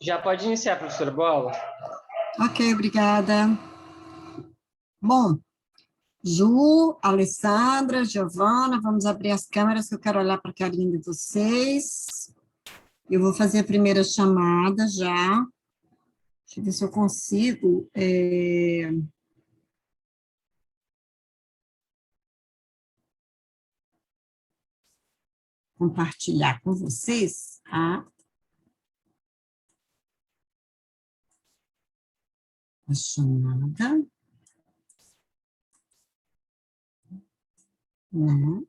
Já pode iniciar, professora Bola? Ok, obrigada. Bom, Ju, Alessandra, Giovana, vamos abrir as câmeras que eu quero olhar para a carinha de vocês. Eu vou fazer a primeira chamada já. Deixa eu ver se eu consigo. Compartilhar com vocês a chamada. Né?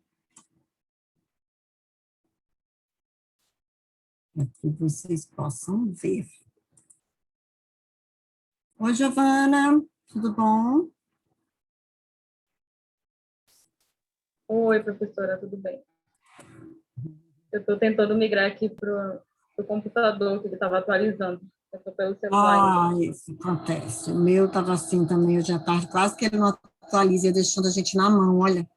Para que vocês possam ver. Oi, Giovana, tudo bom? Oi, professora, tudo bem? Eu estou tentando migrar aqui para o computador, que ele estava atualizando. Eu estou pelo celular. Isso acontece. O meu estava assim também hoje à tarde, quase que ele não atualiza, deixando a gente na mão, olha.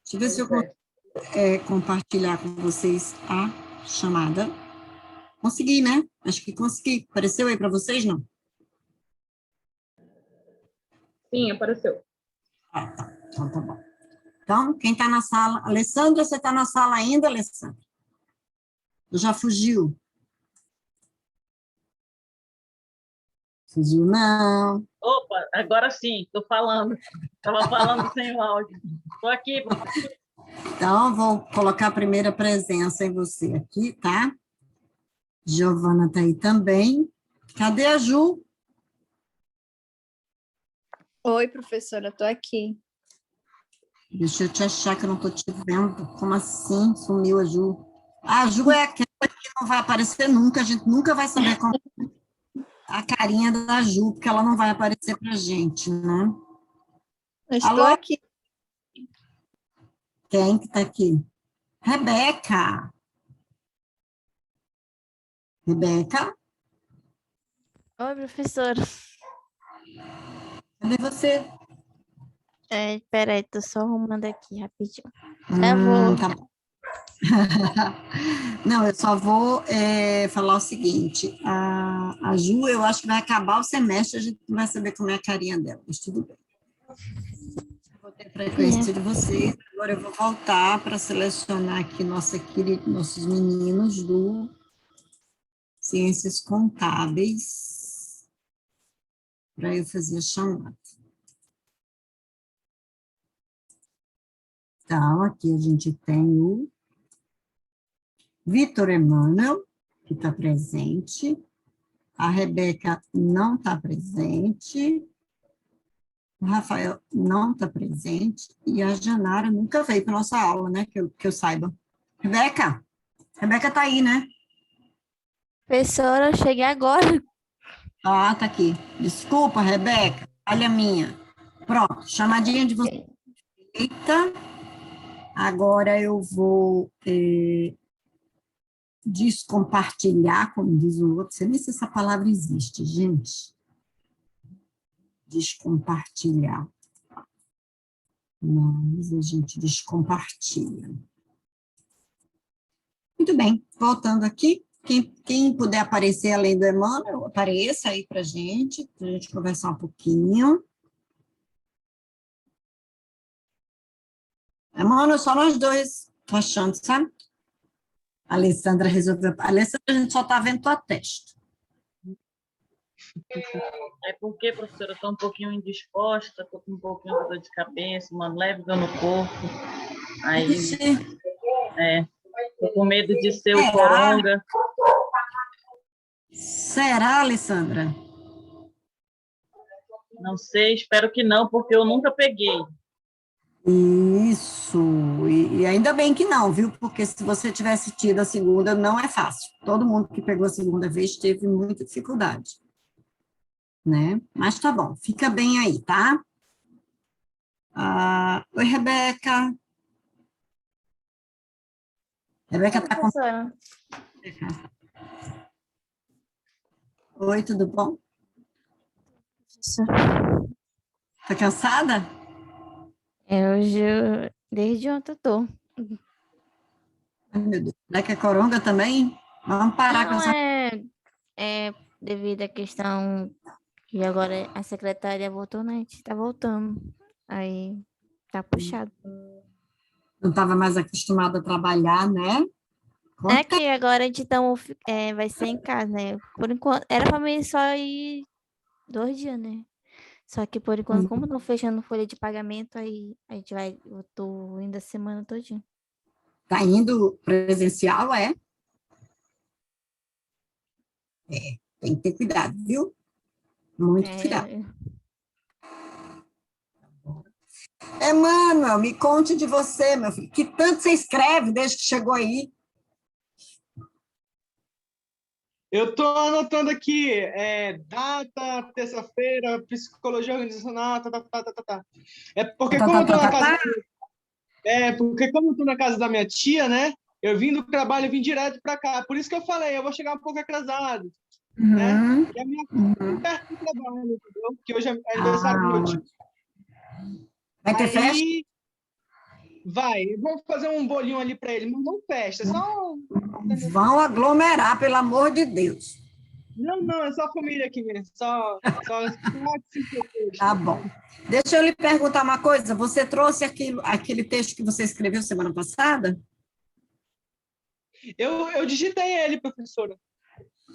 Deixa eu ver se eu consigo compartilhar com vocês a chamada. Consegui, né? Acho que consegui. Apareceu aí para vocês, não? Sim, apareceu. Tá. Então tá bom. Então, quem está na sala? Alessandra, você está na sala ainda, Alessandra? Já fugiu? Fugiu, não. Opa, agora sim, estou falando. Estava falando sem o áudio. Estou aqui, professor. Então, vou colocar a primeira presença em você aqui, tá? Giovana está aí também. Cadê a Ju? Oi, professora, estou aqui. Deixa eu te achar que eu não estou te vendo. Como assim? Sumiu a Ju. A Ju é aquela que não vai aparecer nunca, a gente nunca vai saber como a carinha da Ju, porque ela não vai aparecer para a gente, né? Eu estou Alô? aqui. Quem que está aqui? Rebeca. Rebeca, Oi, professora. cadê você? Peraí, tô só arrumando aqui rapidinho. Eu vou. Tá bom. Não, eu só vou falar o seguinte, a Ju, eu acho que vai acabar o semestre, a gente não vai saber como é a carinha dela, mas tudo bem. Vou ter frequência de vocês, agora eu vou voltar para selecionar aqui nossos meninos do Ciências Contábeis, para eu fazer a chamada. Então, aqui a gente tem o Vitor Emanuel, que está presente. A Rebeca não está presente. O Rafael não está presente. E a Janara nunca veio para nossa aula, né? Que eu saiba. Rebeca? Rebeca está aí, né? Professora, eu cheguei agora. Ah, está aqui. Desculpa, Rebeca. Falha minha. Pronto, chamadinha de você. Eita. Agora eu vou descompartilhar, como diz o outro. Não sei nem se essa palavra existe, gente. Descompartilhar. Mas a gente descompartilha. Muito bem, voltando aqui, quem puder aparecer além do Emmanuel, apareça aí para a gente conversar um pouquinho. Emmanuel, só nós dois, tô achando, sabe? A Alessandra resolveu. A Alessandra, a gente só está vendo tua testa. É porque, professora, eu estou um pouquinho indisposta, estou com um pouquinho de dor de cabeça, uma leve dor no corpo. Aí, estou com medo de ser o coronga. Será, Alessandra? Não sei, espero que não, porque eu nunca peguei. Isso, e ainda bem que não, viu? Porque se você tivesse tido a segunda, não é fácil. Todo mundo que pegou a segunda vez teve muita dificuldade, né? Mas tá bom, fica bem aí, tá? Oi, Rebeca. Rebeca tá com... Professora. Oi, tudo bom? Professora. Tá cansada? Desde ontem eu tô. Ai, meu Deus. Rebeca é coronga também? Vamos parar com Não, essa... devido à questão que agora a secretária voltou, né? A gente tá voltando. Aí tá puxado. Não estava mais acostumada a trabalhar, né? É Quanto tempo? que agora a gente vai ser em casa, né? Por enquanto, era pra mim só ir 2 dias, né? Só que por enquanto, como estão fechando folha de pagamento, aí a gente vai, eu tô indo a semana todinha. Tá indo presencial, é? Tem que ter cuidado, viu? Muito cuidado. É, Emmanuel, me conte de você, meu filho. Que tanto você escreve desde que chegou aí? Eu estou anotando aqui, data, terça-feira, psicologia organizacional, tá, tá, tá, tá, tá, tá. É porque Tá, como tá, eu tô tá, na tá, casa, tá. porque como eu tô na casa da minha tia, né? Eu vim do trabalho e vim direto para cá. Por isso que eu falei, eu vou chegar um pouco atrasado, né? Uhum, E a minha casa uhum. é perto do trabalho, entendeu? Que hoje é aniversário do Ah, meu tio. vai ter festa? Aí vamos fazer um bolinho ali para ele, mas não festa, é só Vão aglomerar, pelo amor de Deus. não, é só a família aqui mesmo, só 4, 5 pessoas. Tá bom. Deixa eu lhe perguntar uma coisa. Você trouxe aquele texto que você escreveu semana passada? Eu digitei ele, professora.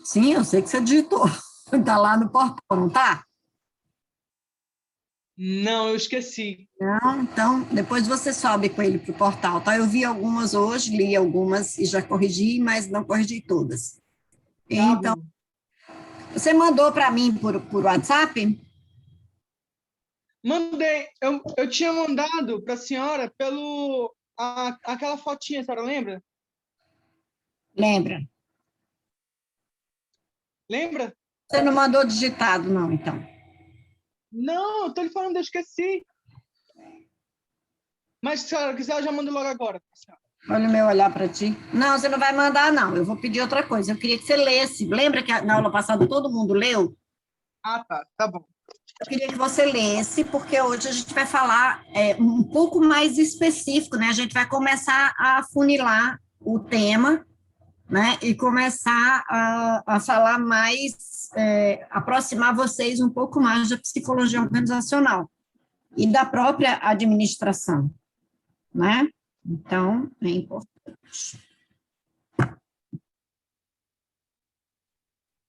Sim, eu sei que você digitou. Está lá no portal, não está? Não, eu esqueci. Não, então, depois você sobe com ele para o portal, tá? Eu vi algumas hoje, li algumas e já corrigi, mas não corrigi todas. Tá Então, bom. você mandou para mim por WhatsApp? Mandei. Eu tinha mandado para a senhora aquela fotinha, a senhora lembra? Lembra? Lembra? Você não mandou digitado, não, então. Não, eu tô lhe falando, eu esqueci. Mas se a senhora quiser, eu já mando logo agora. Olha o meu olhar para ti. Não, você não vai mandar, não. Eu vou pedir outra coisa. Eu queria que você lesse. Lembra que na aula passada todo mundo leu? Ah, tá bom. Eu queria que você lesse, porque hoje a gente vai falar um pouco mais específico, né? A gente vai começar a afunilar o tema, né? E começar a falar mais, aproximar vocês um pouco mais da psicologia organizacional e da própria administração, né? Então, é importante.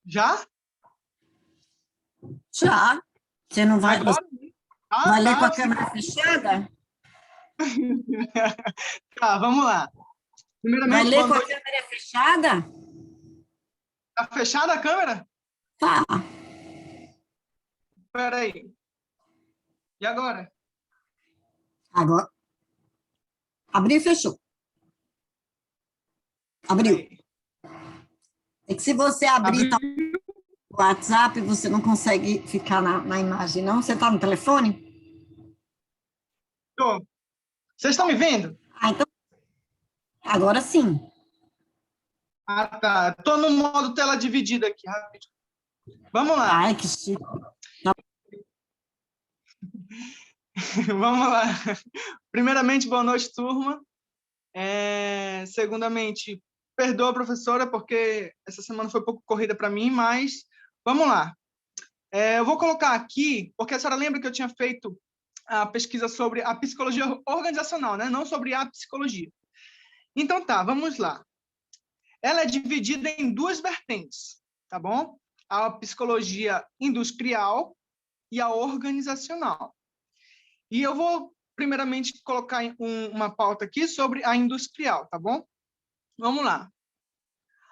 Já? Já? Você não vai, Agora? vai ler com a Sim. câmera fechada? Tá, vamos lá. Vai Primeiramente, ler boa com a noite. câmera fechada? Tá fechada a câmera? Tá. Espera aí. E agora? Agora. Abriu e fechou. Abriu. Aí. É que se você abrir Abriu. o WhatsApp, você não consegue ficar na imagem, não? Você está no telefone? Tô. Vocês estão me vendo? Ah, então. Agora sim. Ah, tá. Tô no modo tela dividida aqui, rapidinho. Vamos lá. Ai, que chique. Vamos lá. Primeiramente, boa noite, turma. Segundamente, perdoa, professora, porque essa semana foi um pouco corrida para mim, mas vamos lá. Eu vou colocar aqui, porque a senhora lembra que eu tinha feito a pesquisa sobre a psicologia organizacional, né? Não sobre a psicologia. Então tá, vamos lá. Ela é dividida em duas vertentes, tá bom? A psicologia industrial e a organizacional. E eu vou, primeiramente, colocar uma pauta aqui sobre a industrial, tá bom? Vamos lá.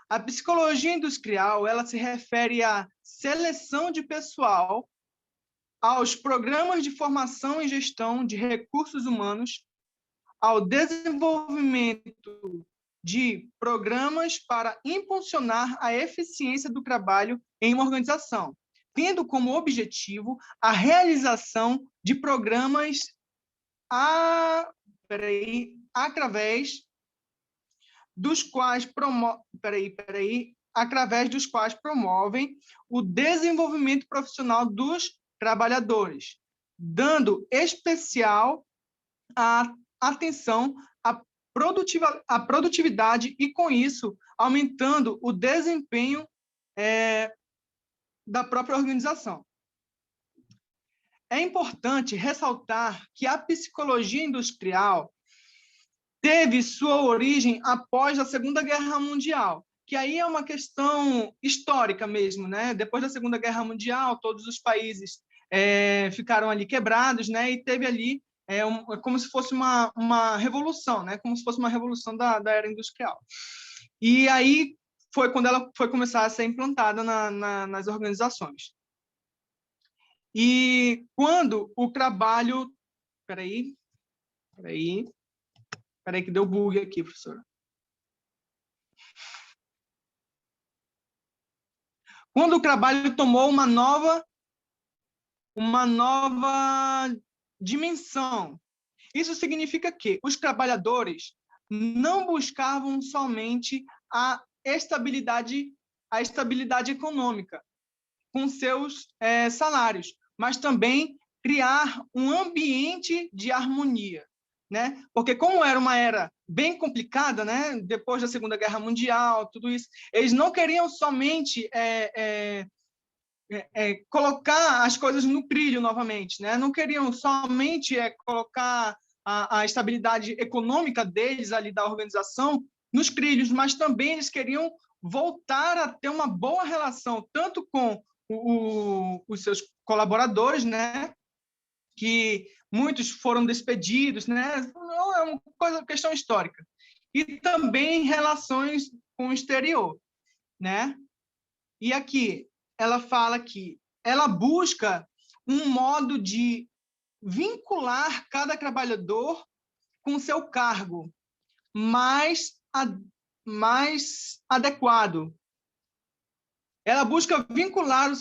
A psicologia industrial, ela se refere à seleção de pessoal, aos programas de formação e gestão de recursos humanos, ao desenvolvimento de programas para impulsionar a eficiência do trabalho em uma organização, tendo como objetivo a realização de programas através dos quais promovem o desenvolvimento profissional dos trabalhadores, dando especial atenção à produtividade e, com isso, aumentando o desempenho da própria organização. É importante ressaltar que a psicologia industrial teve sua origem após a Segunda Guerra Mundial, que aí é uma questão histórica mesmo, né? Depois da Segunda Guerra Mundial, todos os países ficaram ali quebrados, né? E teve ali como se fosse uma revolução, né? Como se fosse uma revolução da era industrial. E aí foi quando ela foi começar a ser implantada nas organizações. E quando o trabalho... Peraí que deu bug aqui, professora. Quando o trabalho tomou uma nova dimensão. Isso significa que os trabalhadores não buscavam somente a estabilidade econômica com seus salários, mas também criar um ambiente de harmonia, né? Porque como era uma era bem complicada, né? Depois da Segunda Guerra Mundial, tudo isso, eles não queriam somente colocar as coisas no trilho novamente, né? Não queriam somente colocar a estabilidade econômica deles ali da organização nos trilhos, mas também eles queriam voltar a ter uma boa relação tanto com os seus colaboradores, né? Que muitos foram despedidos, né? Não é uma questão histórica. E também relações com o exterior, né? E aqui ela fala que ela busca um modo de vincular cada trabalhador com seu cargo mais adequado. Ela busca vincular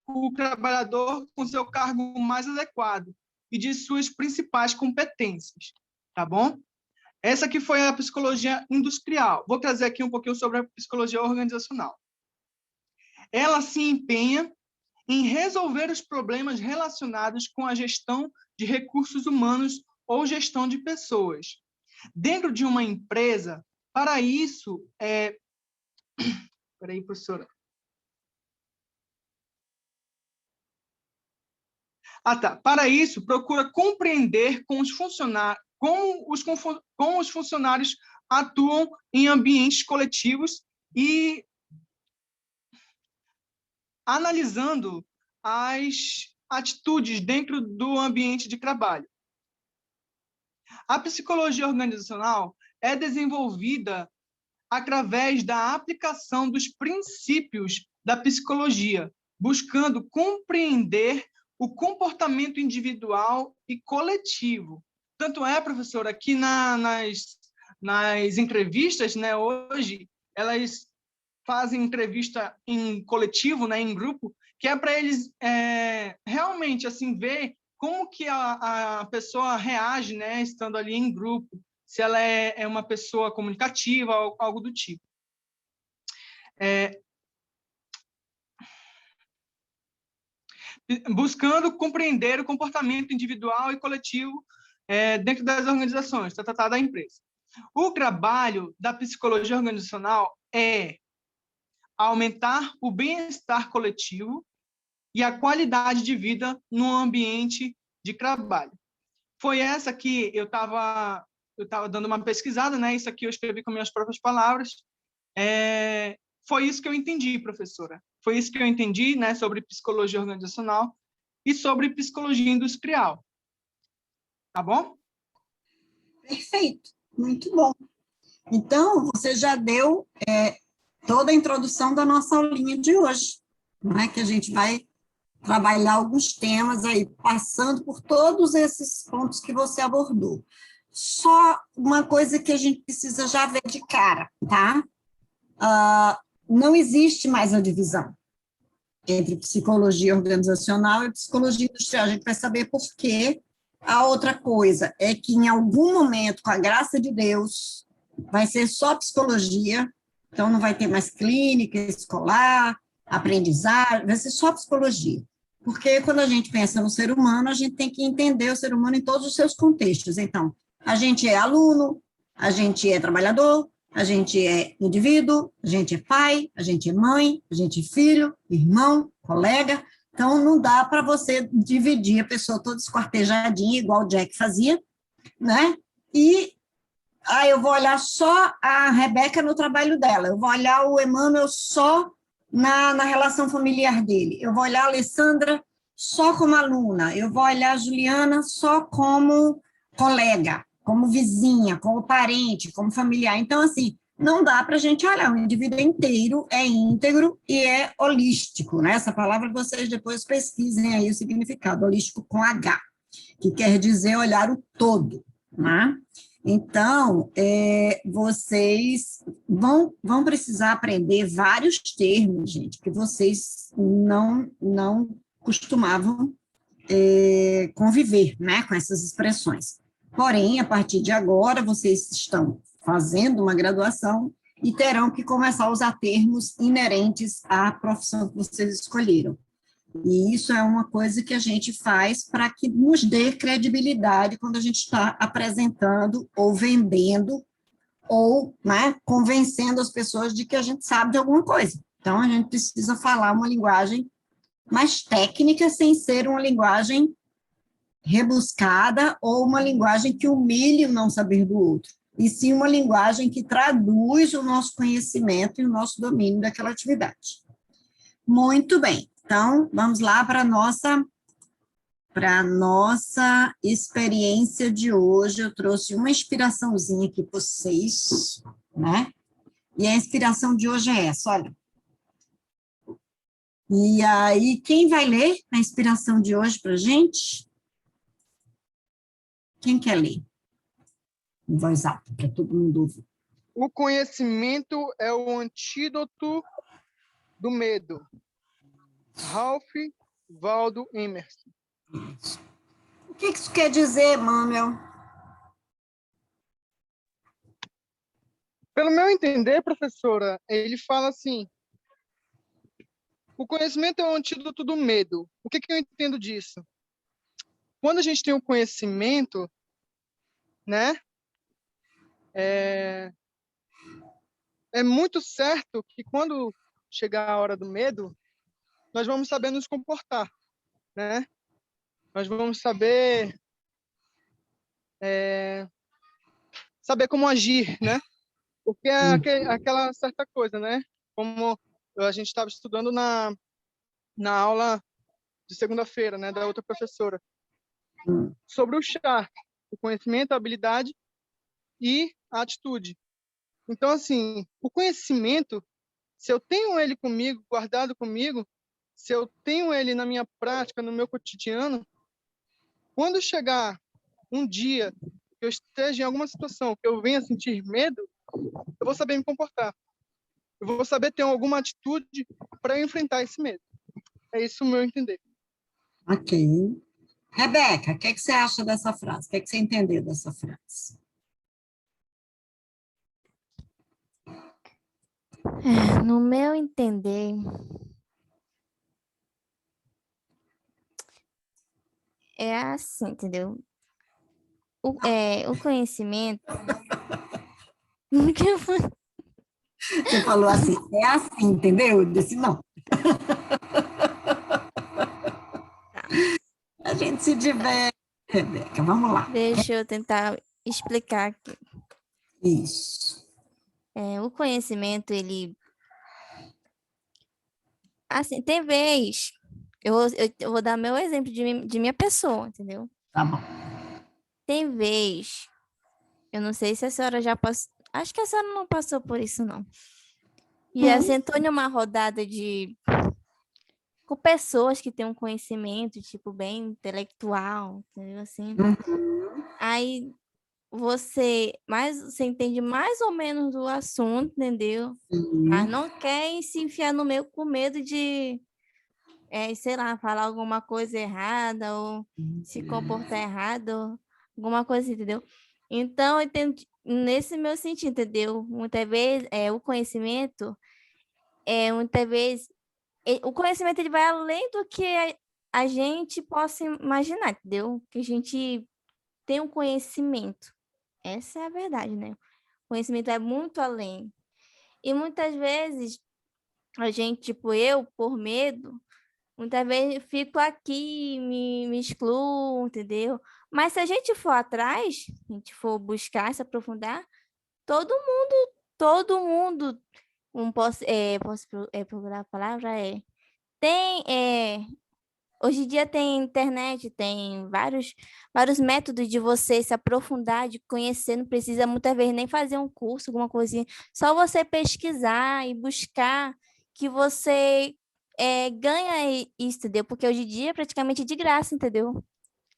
o trabalhador com seu cargo mais adequado e de suas principais competências, tá bom? Essa aqui foi a psicologia industrial. Vou trazer aqui um pouquinho sobre a psicologia organizacional. Ela se empenha em resolver os problemas relacionados com a gestão de recursos humanos ou gestão de pessoas. Dentro de uma empresa, para isso... Espera aí, professora. Para isso, procura compreender como os funcionários atuam em ambientes coletivos e analisando as atitudes dentro do ambiente de trabalho. A psicologia organizacional é desenvolvida através da aplicação dos princípios da psicologia, buscando compreender o comportamento individual e coletivo. Tanto é, professora, que nas entrevistas, né, hoje, elas fazem entrevista em coletivo, né, em grupo, que é para eles realmente assim ver como que a pessoa reage, né, estando ali em grupo, se ela é uma pessoa comunicativa ou algo do tipo. Buscando compreender o comportamento individual e coletivo dentro das organizações, da empresa. O trabalho da psicologia organizacional é aumentar o bem-estar coletivo e a qualidade de vida no ambiente de trabalho. Foi essa que eu estava dando uma pesquisada, né? Isso aqui eu escrevi com minhas próprias palavras. Foi isso que eu entendi, professora. Foi isso que eu entendi, né, sobre psicologia organizacional e sobre psicologia industrial. Tá bom? Perfeito, muito bom. Então, você já deu toda a introdução da nossa aulinha de hoje, não é? Que a gente vai trabalhar alguns temas aí, passando por todos esses pontos que você abordou. Só uma coisa que a gente precisa já ver de cara, tá? Não existe mais a divisão entre psicologia organizacional e psicologia industrial. A gente vai saber por quê. A outra coisa é que, em algum momento, com a graça de Deus, vai ser só psicologia, então não vai ter mais clínica, escolar, aprendizagem, vai ser só psicologia. Porque quando a gente pensa no ser humano, a gente tem que entender o ser humano em todos os seus contextos. Então, a gente é aluno, a gente é trabalhador, A gente é indivíduo, a gente é pai, a gente é mãe, a gente é filho, irmão, colega. Então, não dá para você dividir a pessoa toda esquartejadinha, igual o Jack fazia, né? E eu vou olhar só a Rebeca no trabalho dela, eu vou olhar o Emmanuel só na relação familiar dele, eu vou olhar a Alessandra só como aluna, eu vou olhar a Juliana só como colega, como vizinha, como parente, como familiar. Então, assim, não dá para a gente olhar, o indivíduo inteiro é íntegro e é holístico, né? Essa palavra vocês depois pesquisem aí o significado, holístico com H, que quer dizer olhar o todo, né? Então, vocês vão precisar aprender vários termos, gente, que vocês não costumavam conviver, né, com essas expressões. Porém, a partir de agora, vocês estão fazendo uma graduação e terão que começar a usar termos inerentes à profissão que vocês escolheram. E isso é uma coisa que a gente faz para que nos dê credibilidade quando a gente está apresentando ou vendendo ou, né, convencendo as pessoas de que a gente sabe de alguma coisa. Então, a gente precisa falar uma linguagem mais técnica, sem ser uma linguagem rebuscada ou uma linguagem que humilhe o não saber do outro, e sim uma linguagem que traduz o nosso conhecimento e o nosso domínio daquela atividade. Muito bem. Então, vamos lá para a nossa experiência de hoje. Eu trouxe uma inspiraçãozinha aqui para vocês, né? E a inspiração de hoje é essa, olha. E aí, quem vai ler a inspiração de hoje para a gente? Quem quer ler? Em voz alta, para todo mundo ouvir. O conhecimento é o antídoto do medo. Ralph Waldo Emerson. O que isso quer dizer, Manuel? Pelo meu entender, professora, ele fala assim: o conhecimento é o antídoto do medo. O que eu entendo disso? Quando a gente tem o conhecimento, né, é muito certo que quando chegar a hora do medo, nós vamos saber nos comportar, né? Nós vamos saber como agir, né? Porque é aquela certa coisa, né? Como a gente estava estudando na aula de segunda-feira, né, da outra professora, sobre o chá, o conhecimento, a habilidade e a atitude. Então, assim, o conhecimento, se eu tenho ele comigo, guardado comigo, se eu tenho ele na minha prática, no meu cotidiano, quando chegar um dia que eu esteja em alguma situação que eu venha sentir medo, eu vou saber me comportar. Eu vou saber ter alguma atitude para enfrentar esse medo. É isso o meu entender. Ok. Rebeca, o que você acha dessa frase? O que você entendeu dessa frase? No meu entender, é assim, entendeu? O conhecimento. Você falou assim, é assim, entendeu? Eu disse, não. A gente se diverte, Rebeca, vamos lá. Deixa eu tentar explicar aqui. Isso. O conhecimento, ele... Assim, tem vez... Eu vou dar meu exemplo de minha pessoa, entendeu? Tá bom. Tem vez... Eu não sei se a senhora já passou... Acho que a senhora não passou por isso, não. Já sentou em uma rodada com pessoas que têm um conhecimento, tipo, bem intelectual, entendeu? Assim. Aí você entende mais ou menos do assunto, entendeu? Mas não quer se enfiar no meio com medo de, sei lá, falar alguma coisa errada ou se comportar errado, alguma coisa, entendeu? Então, eu entendo nesse meu sentido, entendeu? Muitas vezes, o conhecimento, muitas vezes, o conhecimento ele vai além do que a gente possa imaginar, entendeu? Que a gente tem um conhecimento. Essa é a verdade, né? conhecimento é muito além. E muitas vezes, a gente, tipo eu, por medo, muitas vezes fico aqui, me excluo, entendeu? Mas se a gente for atrás, se a gente for buscar, se aprofundar, todo mundo, procurar a palavra, tem, hoje em dia tem internet, tem vários métodos de você se aprofundar, de conhecer, não precisa muitas vezes nem fazer um curso, alguma coisinha, só você pesquisar e buscar que você ganha isso, entendeu? Porque hoje em dia é praticamente de graça, entendeu?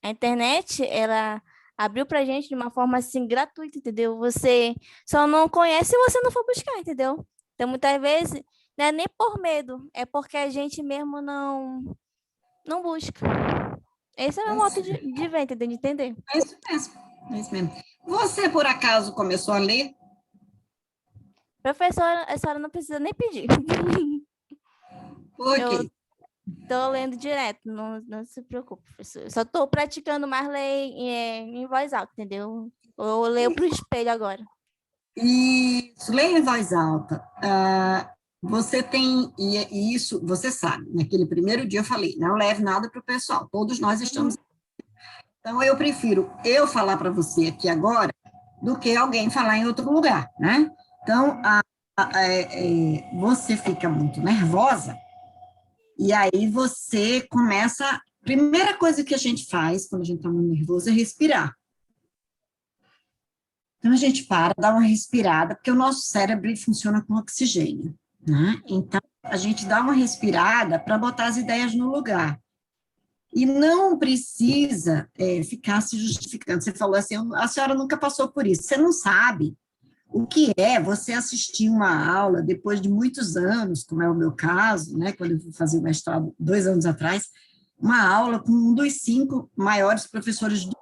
A internet, ela abriu pra gente de uma forma assim gratuita, entendeu? Você só não conhece se você não for buscar, entendeu? Então, muitas vezes, não é nem por medo, é porque a gente mesmo não busca. Esse é o meu modo de ver, entendeu? De entender. É isso mesmo. É isso mesmo. Você, por acaso, começou a ler? Professora, a senhora não precisa nem pedir. Por Eu quê? tô lendo direto, não se preocupe, professor. Eu só tô praticando mais ler em voz alta, entendeu? Eu leio pro espelho agora. Isso, leia em voz alta. Você tem, e isso você sabe, naquele primeiro dia eu falei, não leve nada para o pessoal, todos nós estamos. Então, eu prefiro eu falar para você aqui agora do que alguém falar em outro lugar, né? Então, você fica muito nervosa e aí você começa. Primeira coisa que a gente faz quando a gente está muito nervoso é respirar. Então, a gente para, dá uma respirada, porque o nosso cérebro ele funciona com oxigênio, né? Então, a gente dá uma respirada para botar as ideias no lugar. E não precisa ficar se justificando. Você falou assim, a senhora nunca passou por isso. Você não sabe o que é você assistir uma aula depois de muitos anos, como é o meu caso, né? Quando eu fui fazer o mestrado 2 anos atrás, uma aula com um dos 5 maiores professores do mundo,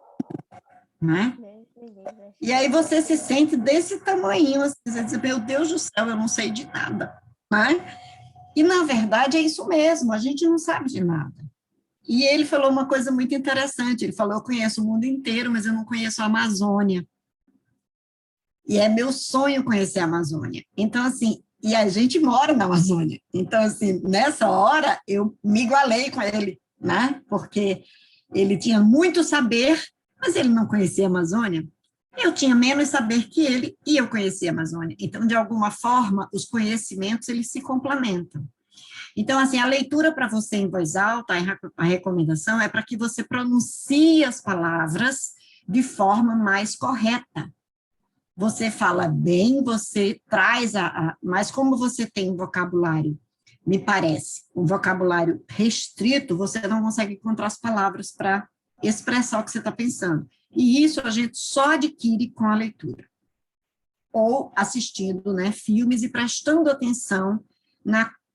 né? E aí você se sente desse tamanho, você diz, meu Deus do céu, eu não sei de nada, né? E, na verdade, é isso mesmo, a gente não sabe de nada. E ele falou uma coisa muito interessante, ele falou, eu conheço o mundo inteiro, mas eu não conheço a Amazônia. E é meu sonho conhecer a Amazônia. Então, assim, e a gente mora na Amazônia. Então, assim, nessa hora, eu me igualei com ele, né? Porque ele tinha muito saber, mas ele não conhecia a Amazônia. Eu tinha menos saber que ele e eu conhecia a Amazônia. Então, de alguma forma, os conhecimentos, eles se complementam. Então, assim, a leitura para você em voz alta, a recomendação é para que você pronuncie as palavras de forma mais correta. Você fala bem, você traz mas como você tem um vocabulário, me parece, um vocabulário restrito, você não consegue encontrar as palavras para expressar o que você está pensando. E isso a gente só adquire com a leitura. Ou assistindo, né, filmes e prestando atenção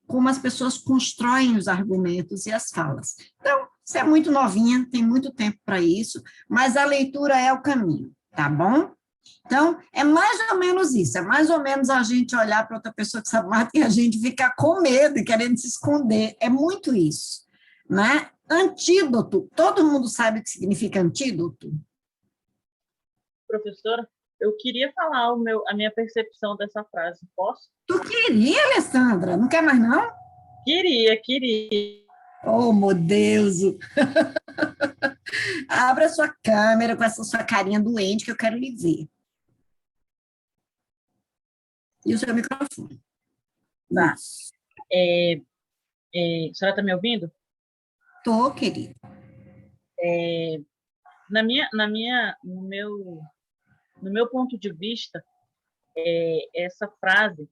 como as pessoas constroem os argumentos e as falas. Então, você é muito novinha, tem muito tempo para isso, mas a leitura é o caminho, tá bom? Então, é mais ou menos isso, é mais ou menos a gente olhar para outra pessoa que sabe mais e a gente ficar com medo e querendo se esconder, é muito isso, né? Antídoto, todo mundo sabe o que significa antídoto? Professora, eu queria falar a minha percepção dessa frase, posso? Tu queria, Alessandra? Não quer mais, não? Queria. Oh, meu Deus! Abra sua câmera com essa sua carinha doente que eu quero lhe ver. E o seu microfone. Tá. A senhora está me ouvindo? Tô, querida. No meu ponto de vista, essa frase,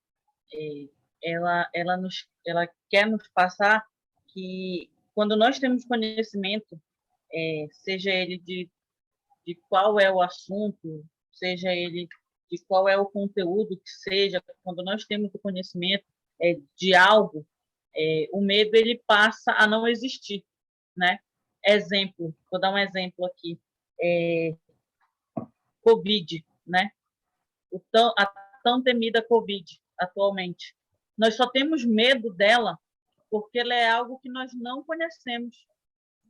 ela quer nos passar que quando nós temos conhecimento, seja ele de qual é o assunto, seja ele de qual é o conteúdo que seja, quando nós temos o conhecimento de algo, o medo ele passa a não existir, né? Exemplo, vou dar um exemplo aqui, Covid, né? A tão temida Covid atualmente. Nós só temos medo dela porque ela é algo que nós não conhecemos.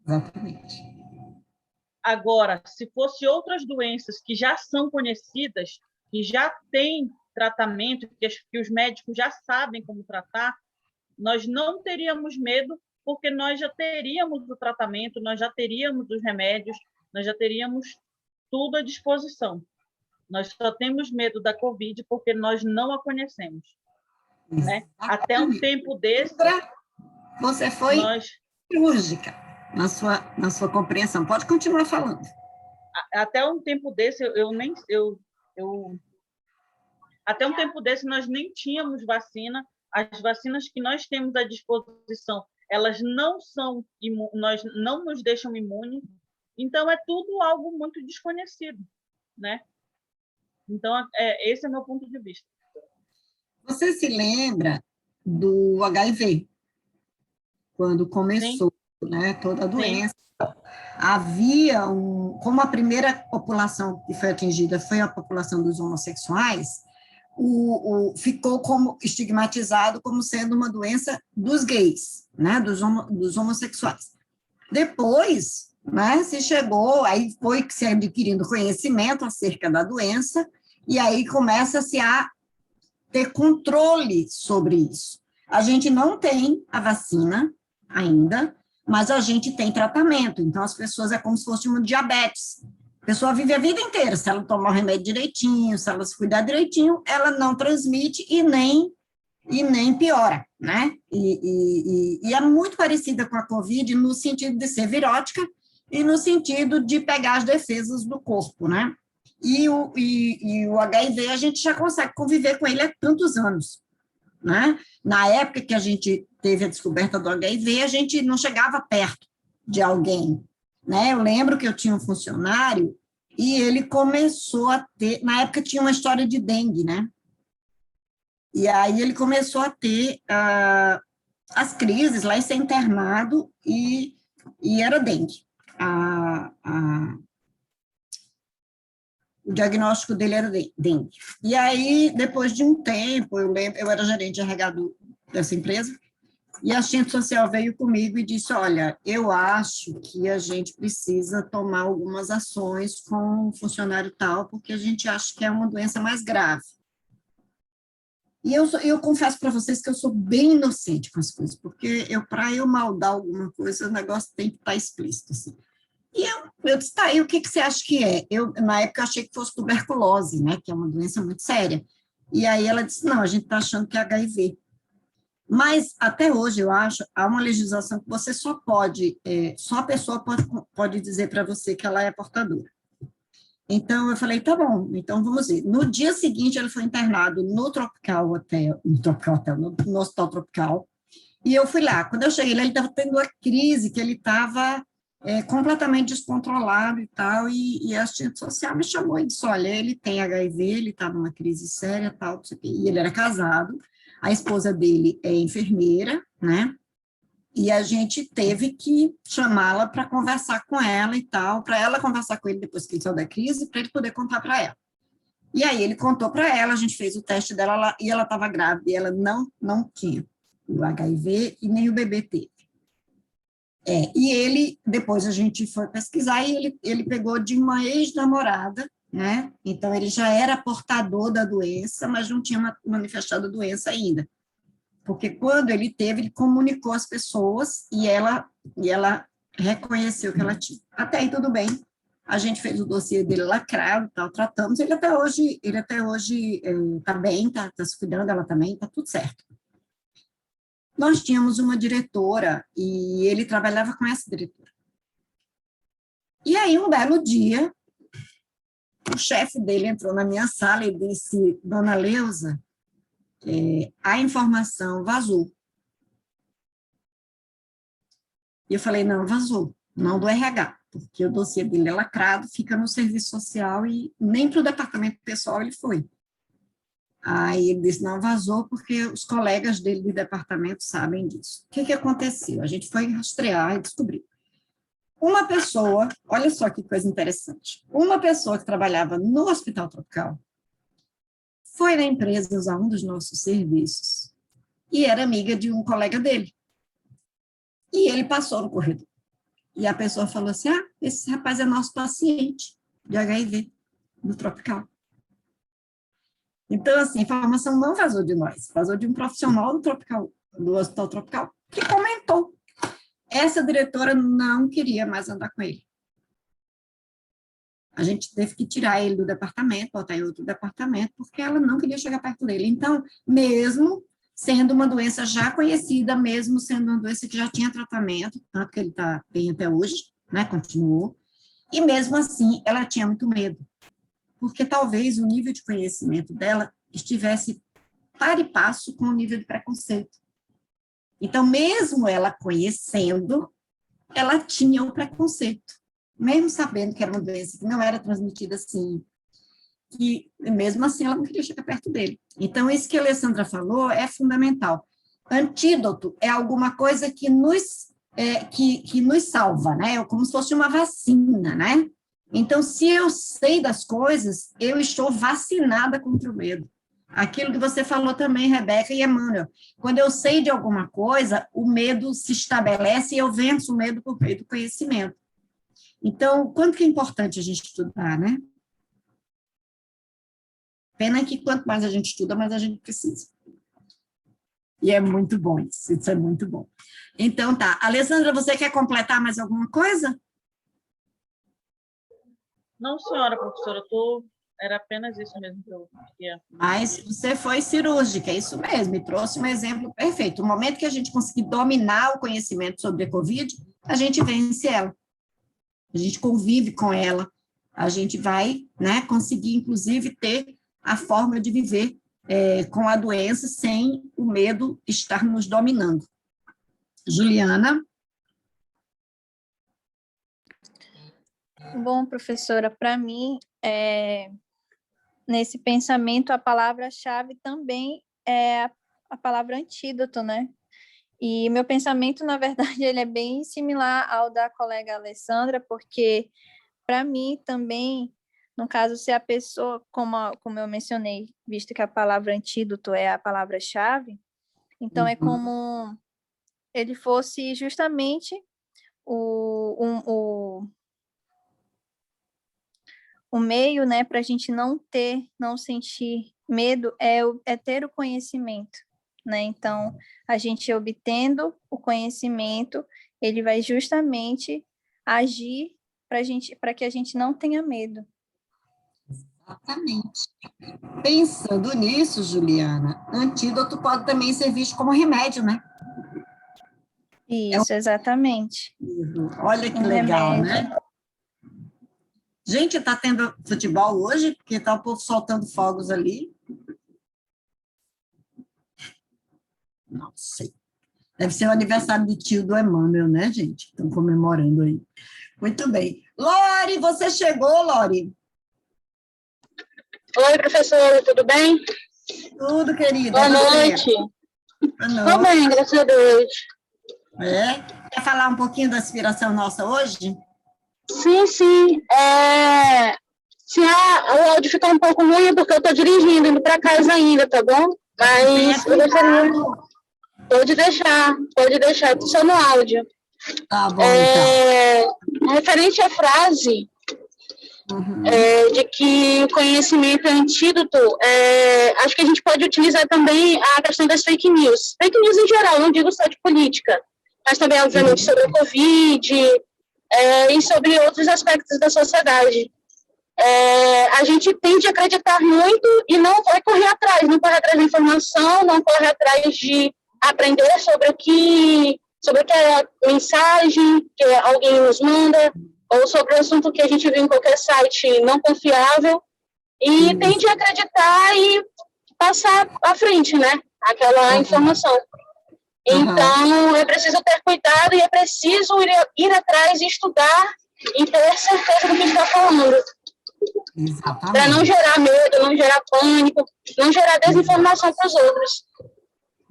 Exatamente. Agora, se fosse outras doenças que já são conhecidas, que já tem tratamento, que os médicos já sabem como tratar, nós não teríamos medo, porque nós já teríamos o tratamento, nós já teríamos os remédios, nós já teríamos tudo à disposição. Nós só temos medo da Covid porque nós não a conhecemos, né? Até um tempo desse, você foi nós cirúrgica na sua compreensão. Pode continuar falando. até um tempo desse até um tempo desse nós nem tínhamos vacina. As vacinas que nós temos à disposição, elas não são nós não nos deixam imunes. Então é tudo algo muito desconhecido, né? Então esse é o meu ponto de vista. Você se lembra do HIV, quando começou, né, toda a doença? Sim. Havia como a primeira população que foi atingida foi a população dos homossexuais, ficou como estigmatizado como sendo uma doença dos gays, né, dos homossexuais. Depois, né, se chegou, aí foi se adquirindo conhecimento acerca da doença, e aí começa-se a ter controle sobre isso. A gente não tem a vacina ainda, mas a gente tem tratamento, então as pessoas é como se fosse uma diabetes. A pessoa vive a vida inteira, se ela tomar o remédio direitinho, se ela se cuidar direitinho, ela não transmite e nem piora, né? E é muito parecida com a Covid no sentido de ser virótica e no sentido de pegar as defesas do corpo, né? E o HIV, a gente já consegue conviver com ele há tantos anos, né? Na época que a gente teve a descoberta do HIV, a gente não chegava perto de alguém, né? Eu lembro que eu tinha um funcionário e ele começou a ter, na época tinha uma história de dengue, né? E aí ele começou a ter as crises lá e ser internado e era dengue. O diagnóstico dele era dengue. E aí, depois de um tempo, eu lembro, eu era gerente de RH dessa empresa, e a assistente social veio comigo e disse, olha, eu acho que a gente precisa tomar algumas ações com o funcionário tal, porque a gente acha que é uma doença mais grave. E eu confesso para vocês que eu sou bem inocente com as coisas, porque para eu maldar alguma coisa, o negócio tem que estar explícito, assim. E eu disse, tá, e o que você acha que é? Na época, eu achei que fosse tuberculose, né, que é uma doença muito séria. E aí ela disse, não, a gente está achando que é HIV. Mas, até hoje, eu acho, há uma legislação que você só a pessoa pode dizer para você que ela é portadora. Então, eu falei, tá bom, então vamos ver. No dia seguinte, ele foi internado no Hospital Tropical, e eu fui lá. Quando eu cheguei lá, ele estava tendo a crise, que ele estava completamente descontrolado e tal, e a assistente social me chamou e disse, olha, ele tem HIV, ele está numa crise séria, tal, e ele era casado, a esposa dele é enfermeira, né, e a gente teve que chamá-la para conversar com ela e tal, para ela conversar com ele depois que ele saiu da crise, para ele poder contar para ela. E aí ele contou para ela, a gente fez o teste dela, e ela estava grávida, e ela não tinha o HIV, e nem o bebê teve. E ele, depois a gente foi pesquisar, e ele pegou de uma ex-namorada, né? Então, ele já era portador da doença, mas não tinha manifestado a doença ainda. Porque quando ele teve, ele comunicou às pessoas, e ela reconheceu que ela tinha. Até aí, tudo bem. A gente fez o dossiê dele lacrado, tal, tratamos, ele até hoje está bem, está se cuidando, ela também, está tudo certo. Nós tínhamos uma diretora e ele trabalhava com essa diretora. E aí, um belo dia, o chefe dele entrou na minha sala e disse, dona Leusa, a informação vazou. E eu falei, não, vazou, não do RH, porque o dossiê dele é lacrado, fica no serviço social e nem para o departamento pessoal ele foi. Aí ele disse, não, vazou porque os colegas dele do departamento sabem disso. O que aconteceu? A gente foi rastrear e descobriu. Uma pessoa, olha só que coisa interessante, uma pessoa que trabalhava no Hospital Tropical foi na empresa usar um dos nossos serviços e era amiga de um colega dele. E ele passou no corredor. E a pessoa falou assim, esse rapaz é nosso paciente de HIV no Tropical. Então, assim, a informação não vazou de nós, vazou de um profissional do Hospital Tropical, que comentou. Essa diretora não queria mais andar com ele. A gente teve que tirar ele do departamento, botar em outro departamento, porque ela não queria chegar perto dele. Então, mesmo sendo uma doença já conhecida, mesmo sendo uma doença que já tinha tratamento, tanto que ele está bem até hoje, né, continuou, e mesmo assim, ela tinha muito medo, porque talvez o nível de conhecimento dela estivesse par e passo com o nível de preconceito. Então, mesmo ela conhecendo, ela tinha o preconceito, mesmo sabendo que era uma doença que não era transmitida assim, que mesmo assim ela não queria chegar perto dele. Então, isso que a Alessandra falou é fundamental. Antídoto é alguma coisa que nos salva, né? Como se fosse uma vacina, né? Então, se eu sei das coisas, eu estou vacinada contra o medo. Aquilo que você falou também, Rebeca e Emmanuel. Quando eu sei de alguma coisa, o medo se estabelece e eu venço o medo por meio do conhecimento. Então, quanto que é importante a gente estudar, né? Pena que quanto mais a gente estuda, mais a gente precisa. E é muito bom isso é muito bom. Então, tá. Alessandra, você quer completar mais alguma coisa? Não, senhora professora, era apenas isso mesmo que eu queria. Mas você foi cirúrgica, é isso mesmo, e trouxe um exemplo perfeito. No momento que a gente conseguir dominar o conhecimento sobre a Covid, a gente vence ela. A gente convive com ela, a gente vai, né, conseguir, inclusive, ter a forma de viver com a doença sem o medo estar nos dominando. Juliana? Bom, professora, para mim, nesse pensamento, a palavra-chave também é a palavra antídoto, né? E meu pensamento, na verdade, ele é bem similar ao da colega Alessandra, porque, para mim, também, no caso, se a pessoa, como eu mencionei, visto que a palavra antídoto é a palavra-chave, então é como ele fosse justamente o meio, né, para a gente não sentir medo é ter o conhecimento, né? Então, a gente obtendo o conhecimento, ele vai justamente agir para que a gente não tenha medo. Exatamente. Pensando nisso, Juliana, antídoto pode também ser visto como remédio, né? Isso, exatamente. Olha que legal, remédio. Né? Gente, tá tendo futebol hoje? Porque tá o povo soltando fogos ali. Não sei. Deve ser o aniversário do tio do Emmanuel, né, gente? Estão comemorando aí. Muito bem. Lori, você chegou, Lori? Oi, professora, tudo bem? Tudo, querida. Boa noite. Boa noite. Tudo bem, graças a Deus. Quer falar um pouquinho da inspiração nossa hoje? Sim. Se o áudio ficar um pouco ruim, é porque eu estou dirigindo, indo para casa ainda, tá bom? Mas eu gostaria... Pode deixar, só no áudio. Tá bom, então. Referente à frase de que o conhecimento é antídoto, acho que a gente pode utilizar também a questão das fake news. Fake news em geral, não digo só de política, mas também, obviamente, sobre a Covid e sobre outros aspectos da sociedade. A gente tende a acreditar muito e não vai correr atrás, não corre atrás da informação, não corre atrás de aprender sobre o que é a mensagem que alguém nos manda, ou sobre o assunto que a gente viu em qualquer site não confiável, e tende a acreditar e passar à frente, né, aquela informação. Então, é preciso ter cuidado e é preciso ir atrás e estudar e ter certeza do que está falando. Para não gerar medo, não gerar pânico, não gerar desinformação para os outros.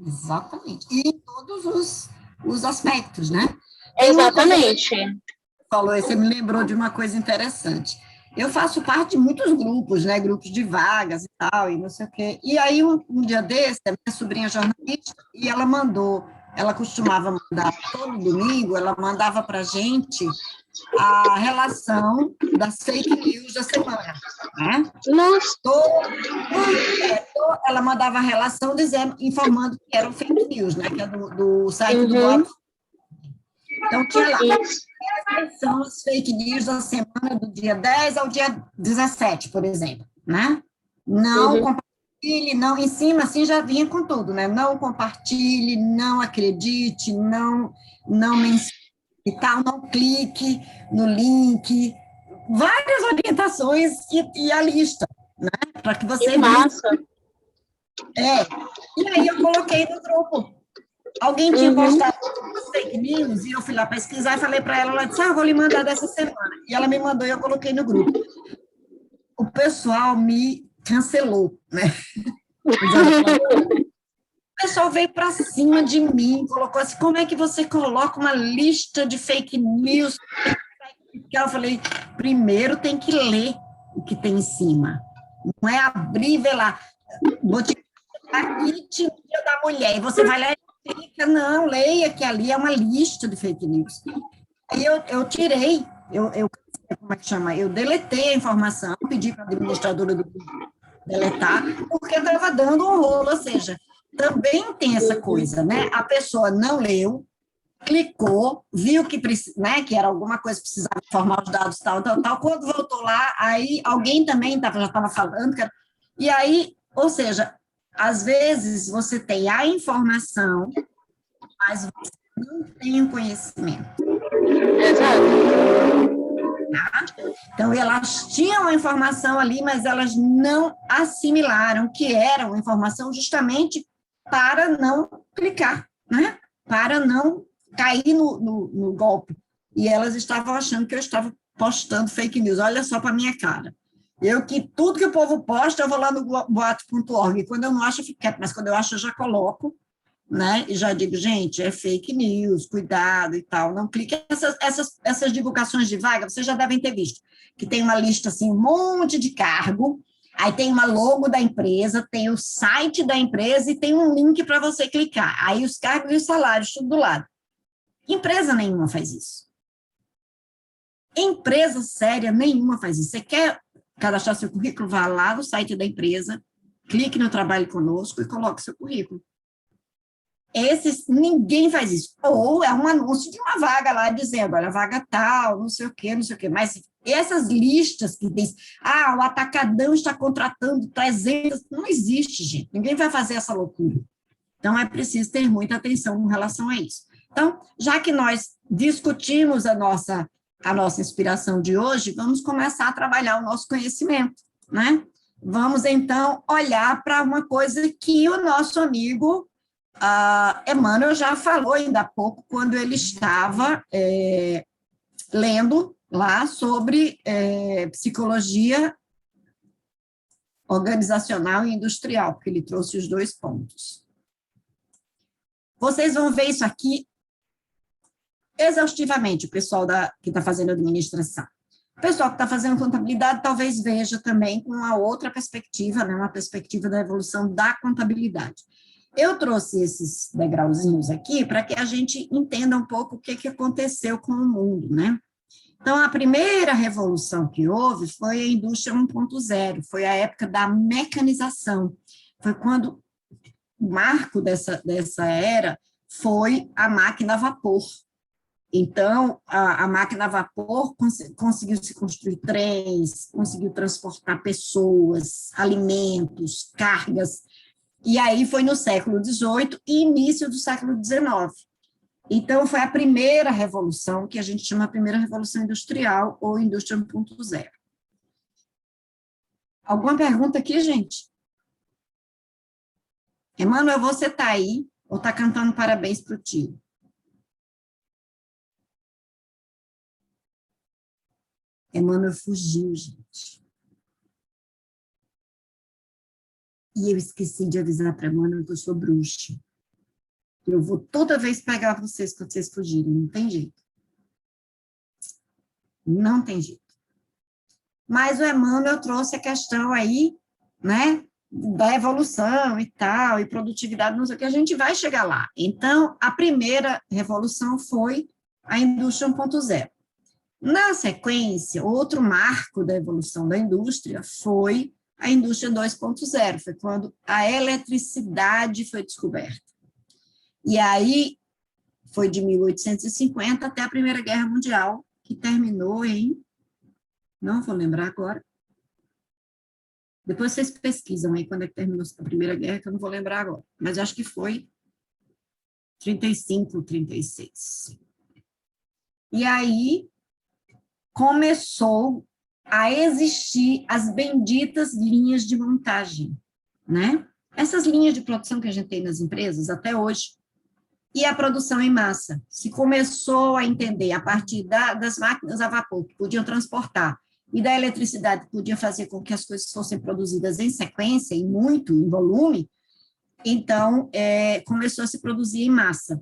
Exatamente. E em todos os aspectos, né? Exatamente. Falou, você me lembrou de uma coisa interessante. Eu faço parte de muitos grupos, né? Grupos de vagas e tal, e não sei o quê. E aí, um dia desse, a minha sobrinha é jornalista, e ela mandou ela costumava mandar, todo domingo, ela mandava para a gente a relação das fake news da semana, né? Nossa. Ela mandava a relação dizendo, informando que eram fake news, né? Que é do site do Bob. Então, tinha lá, quais são as fake news da semana do dia 10 ao dia 17, por exemplo, né? Não compartilhe, não, em cima, assim, já vinha com tudo, né? Não compartilhe, não acredite, não mencione e tal, não clique no link, várias orientações e a lista, né? Para que você... Que massa! E aí eu coloquei no grupo. Alguém tinha postado fake news e eu fui lá pesquisar e falei para ela, ela disse, eu vou lhe mandar dessa semana. E ela me mandou e eu coloquei no grupo. O pessoal me cancelou, né? O pessoal veio para cima de mim, colocou assim, como é que você coloca uma lista de fake news? Eu falei, primeiro tem que ler o que tem em cima. Não é abrir e ver lá. Vou te aqui, Dia da Mulher, e você vai lá e clica, não, leia que ali é uma lista de fake news. Aí eu tirei, como é que chama? Eu deletei a informação, pedi para a administradora do grupo deletar, porque estava dando um rolo, ou seja, também tem essa coisa, né? A pessoa não leu, clicou, viu que, né, que era alguma coisa que precisava informar os dados, tal, quando voltou lá, aí alguém também já estava falando, e aí, ou seja, às vezes você tem a informação, mas você não tem o conhecimento. Exato. Tá? Então, elas tinham a informação ali, mas elas não assimilaram que era uma informação justamente para não clicar, né? Para não cair no golpe. E elas estavam achando que eu estava postando fake news. Olha só para a minha cara. Tudo que o povo posta, eu vou lá no boato.org. Quando eu não acho, eu fico quieto, mas quando eu acho, eu já coloco, né? E já digo, gente, é fake news, cuidado e tal. Não clique. Essas divulgações de vaga, vocês já devem ter visto, que tem uma lista, assim, um monte de cargo, aí tem uma logo da empresa, tem o site da empresa e tem um link para você clicar. Aí os cargos e os salários, tudo do lado. Empresa nenhuma faz isso. Empresa séria nenhuma faz isso. Você quer cadastrar seu currículo, vá lá no site da empresa, clique no Trabalhe Conosco e coloque seu currículo. Ninguém faz isso. Ou é um anúncio de uma vaga lá, dizendo, olha, vaga tal, não sei o quê. Mas essas listas que diz, o Atacadão está contratando 300, não existe, gente. Ninguém vai fazer essa loucura. Então, é preciso ter muita atenção em relação a isso. Então, já que nós discutimos a nossa inspiração de hoje, vamos começar a trabalhar o nosso conhecimento, né? Vamos, então, olhar para uma coisa que o nosso amigo Emmanuel já falou ainda há pouco, quando ele estava lendo lá sobre psicologia organizacional e industrial, porque ele trouxe os 2 pontos. Vocês vão ver isso aqui exaustivamente, o pessoal que está fazendo administração. O pessoal que está fazendo contabilidade talvez veja também com uma outra perspectiva, né, uma perspectiva da evolução da contabilidade. Eu trouxe esses degrauzinhos aqui para que a gente entenda um pouco o que aconteceu com o mundo, né? Então, a primeira revolução que houve foi a indústria 1.0, foi a época da mecanização, foi quando o marco dessa era foi a máquina a vapor. Então, a máquina a vapor conseguiu se construir trens, conseguiu transportar pessoas, alimentos, cargas, e aí foi no século XVIII e início do século XIX. Então, foi a primeira revolução, que a gente chama a primeira revolução industrial ou indústria 1.0. Alguma pergunta aqui, gente? Emmanuel, você está aí ou está cantando parabéns para o tio? Emmanuel fugiu, gente. E eu esqueci de avisar para a Emmanuel que eu sou bruxa. Eu vou toda vez pegar vocês quando vocês fugirem, não tem jeito. Não tem jeito. Mas o Emmanuel trouxe a questão aí, né, da evolução e tal, e produtividade, não sei o que, a gente vai chegar lá. Então, a primeira revolução foi a indústria 1.0. Na sequência, outro marco da evolução da indústria foi a indústria 2.0, foi quando a eletricidade foi descoberta. E aí, foi de 1850 até a Primeira Guerra Mundial, que terminou em... Não vou lembrar agora. Depois vocês pesquisam aí quando é que terminou a Primeira Guerra, que eu não vou lembrar agora. Mas acho que foi 35, 36. E aí começou a existir as benditas linhas de montagem, né? Essas linhas de produção que a gente tem nas empresas até hoje, e a produção em massa. Se começou a entender a partir das máquinas a vapor, que podiam transportar, e da eletricidade, que podia fazer com que as coisas fossem produzidas em sequência, em muito, em volume, então, começou a se produzir em massa.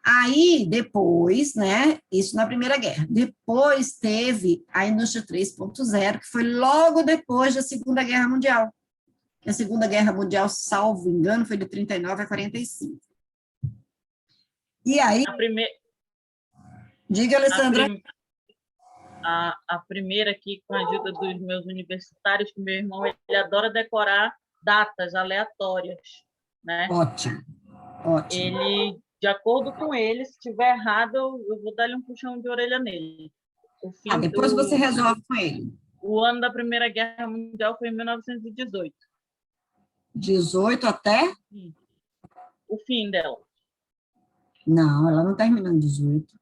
Aí, depois, né, isso na Primeira Guerra, depois teve a indústria 3.0, que foi logo depois da Segunda Guerra Mundial. A Segunda Guerra Mundial, salvo engano, foi de 39 a 45. E aí... Diga, Alessandra. A primeira aqui, com a ajuda dos meus universitários, que meu irmão ele adora decorar datas aleatórias, né? Ótimo, ótimo. Ele, de acordo com ele, se estiver errado, eu vou dar-lhe um puxão de orelha nele. Depois você resolve com ele. O ano da Primeira Guerra Mundial foi em 1918. 18 até? O fim dela. Não, ela não terminou em 18.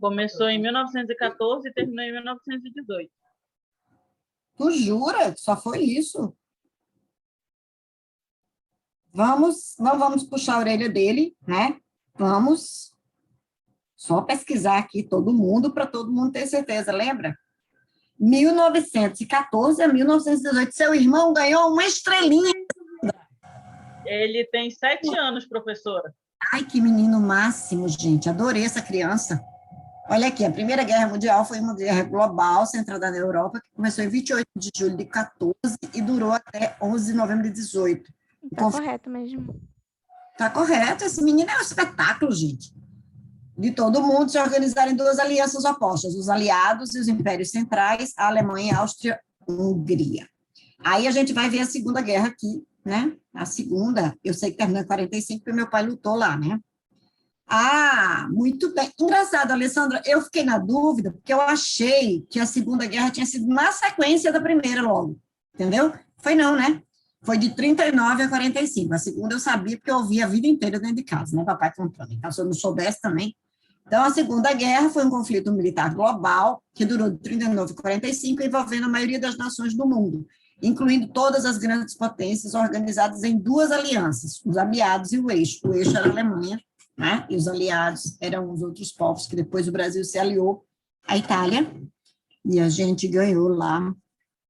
Começou em 1914 e terminou em 1918. Tu jura que só foi isso? Não vamos puxar a orelha dele, né? Vamos só pesquisar aqui todo mundo, para todo mundo ter certeza, lembra? 1914 a 1918. Seu irmão ganhou uma estrelinha. Ele tem 7 anos, professora. Ai, que menino máximo, gente. Adorei essa criança. Olha aqui, a Primeira Guerra Mundial foi uma guerra global centrada na Europa, que começou em 28 de julho de 14 e durou até 11 de novembro de 18. Tá correto mesmo. Tá correto. Esse menino é um espetáculo, gente. De todo mundo se organizarem duas alianças opostas, os aliados e os impérios centrais, a Alemanha, a Áustria, Hungria. Aí a gente vai ver a Segunda Guerra aqui, né? A segunda, eu sei que terminou em 45, porque meu pai lutou lá, né? Ah, muito bem. Engraçado, Alessandra, eu fiquei na dúvida, porque eu achei que a Segunda Guerra tinha sido na sequência da primeira logo, entendeu? Foi não, né? Foi de 39 a 45. A segunda eu sabia, porque eu ouvi a vida inteira dentro de casa, né? Papai contando. Então, se eu não soubesse também. Então, a Segunda Guerra foi um conflito militar global, que durou de 39 a 45, envolvendo a maioria das nações do mundo, incluindo todas as grandes potências organizadas em duas alianças, os aliados e o eixo. O eixo era a Alemanha, né? E os aliados eram os outros povos, que depois o Brasil se aliou à Itália, e a gente ganhou lá.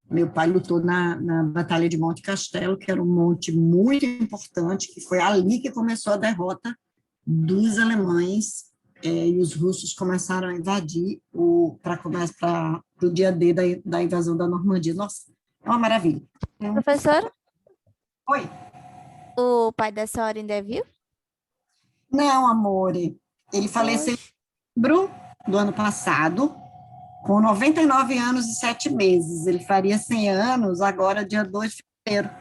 Meu pai lutou na Batalha de Monte Castelo, que era um monte muito importante, que foi ali que começou a derrota dos alemães, e os russos começaram a invadir para o dia D da invasão da Normandia. Nossa, é uma maravilha. Professora? Oi. O pai da senhora ainda é vivo? Não, amor. Ele faleceu em setembro do ano passado, com 99 anos e 7 meses. Ele faria 100 anos agora, dia 2 de fevereiro.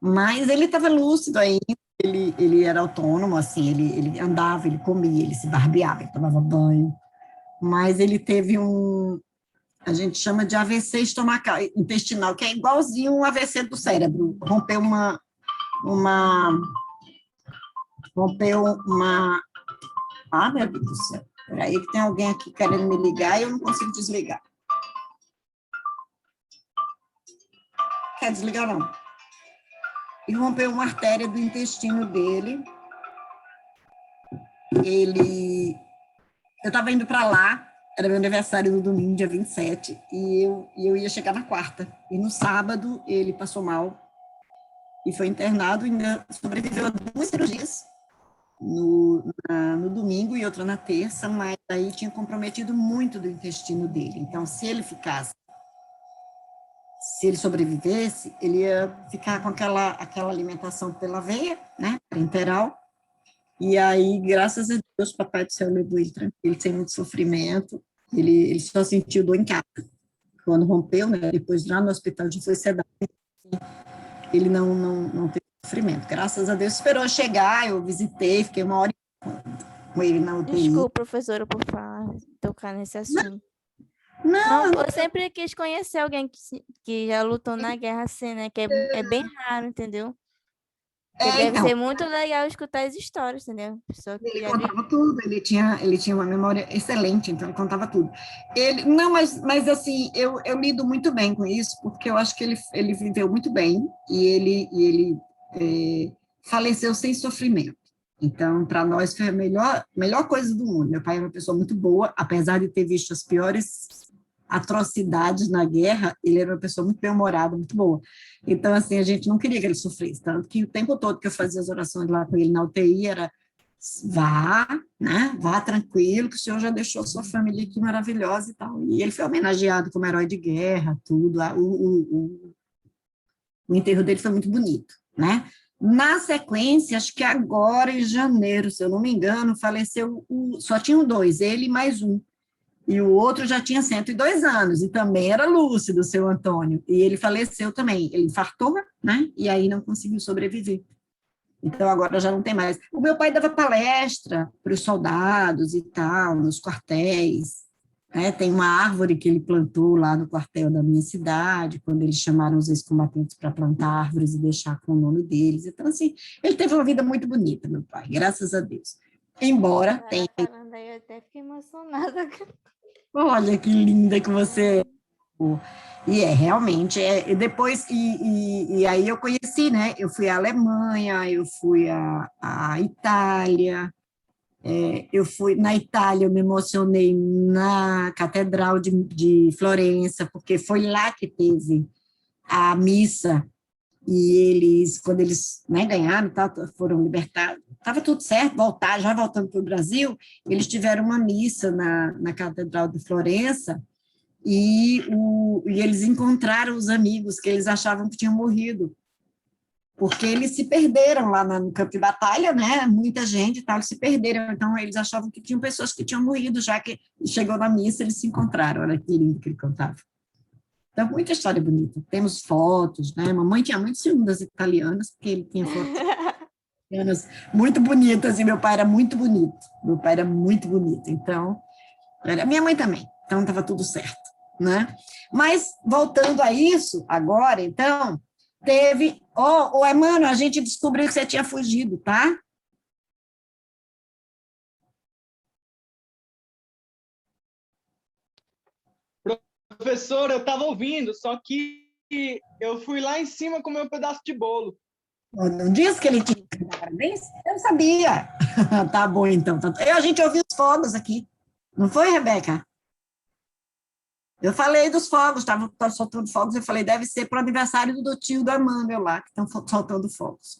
Mas ele estava lúcido ainda, ele era autônomo, assim, ele andava, ele comia, ele se barbeava, ele tomava banho. Mas ele teve a gente chama de AVC estomacal, intestinal, que é igualzinho um AVC do cérebro. Rompeu uma ah, meu Deus do céu. Peraí que tem alguém aqui querendo me ligar e eu não consigo desligar. Quer desligar, não? Ele rompeu uma artéria do intestino dele. Eu estava indo para lá, era meu aniversário no domingo, dia 27, e eu ia chegar na quarta. E no sábado ele passou mal e foi internado, ainda sobreviveu a 2 cirurgias no domingo e outra na terça, mas aí tinha comprometido muito do intestino dele. Então, se se ele sobrevivesse, ele ia ficar com aquela alimentação pela veia, né, parenteral, e aí, graças a Deus, Papai do Céu levou ele tranquilo, sem muito sofrimento, ele só sentiu dor em casa. Quando rompeu, né, depois lá no hospital a gente foi sedado, ele não teve sofrimento. Graças a Deus, esperou chegar, eu visitei, fiquei 1 hora com ele na UTI. Desculpa, professora, por falar, tocar nesse assunto. Não, Eu sempre quis conhecer alguém que já lutou na guerra assim, né? Que é bem raro, entendeu? Que deve então, ser muito legal escutar as histórias, entendeu? ele contava tudo, ele tinha uma memória excelente, então ele contava tudo. Não, mas assim, eu lido muito bem com isso, porque eu acho que ele viveu muito bem, e ele faleceu sem sofrimento. Então, para nós, foi a melhor coisa do mundo. Meu pai era uma pessoa muito boa, apesar de ter visto as piores atrocidades na guerra, ele era uma pessoa muito bem-humorada, muito boa. Então, assim, a gente não queria que ele sofresse, tanto que o tempo todo que eu fazia as orações lá com ele na UTI era: vá, né, vá tranquilo, que o senhor já deixou sua família aqui maravilhosa e tal. E ele foi homenageado como herói de guerra, tudo. O enterro dele foi muito bonito, né? Na sequência, acho que agora em janeiro, se eu não me engano, faleceu, só tinham 2, ele e mais um. E o outro já tinha 102 anos, e também era lúcido, o seu Antônio. E ele faleceu também, ele infartou, né? E aí não conseguiu sobreviver. Então, agora já não tem mais. O meu pai dava palestra para os soldados e tal, nos quartéis, né? Tem uma árvore que ele plantou lá no quartel da minha cidade, quando eles chamaram os ex-combatentes para plantar árvores e deixar com o nome deles. Então, assim, ele teve uma vida muito bonita, meu pai, graças a Deus. Embora tenha... falando aí, eu até fiquei emocionada. Olha que linda que você é. E realmente, e depois, e aí eu conheci, né, eu fui à Alemanha, eu fui à Itália, na Itália eu me emocionei na Catedral de Florença, porque foi lá que teve a missa, e eles, quando eles, né, ganharam, foram libertados, estava tudo certo, já voltando para o Brasil, eles tiveram uma missa na Catedral de Florença, e eles encontraram os amigos que eles achavam que tinham morrido, porque eles se perderam lá no campo de batalha, né? Muita gente e tal, eles se perderam, então eles achavam que tinham pessoas que tinham morrido, já que chegou na missa, eles se encontraram. Olha que lindo que ele contava. Então, muita história bonita. Temos fotos, né? Mamãe tinha muito ciúme das italianas, porque ele tinha fotos italianas muito bonitas, e meu pai era muito bonito. Meu pai era muito bonito, então... Minha mãe também, então estava tudo certo, né? Mas, voltando a isso, agora, então, teve... Emmanuel, a gente descobriu que você tinha fugido, tá? Professor, eu estava ouvindo, só que eu fui lá em cima com o meu pedaço de bolo. Não disse que ele tinha parabéns? Eu não sabia. Tá bom, então. A gente ouviu os fogos aqui. Não foi, Rebeca? Eu falei dos fogos, estava soltando fogos, eu falei, deve ser para o aniversário do tio do Emmanuel lá, que estão soltando fogos.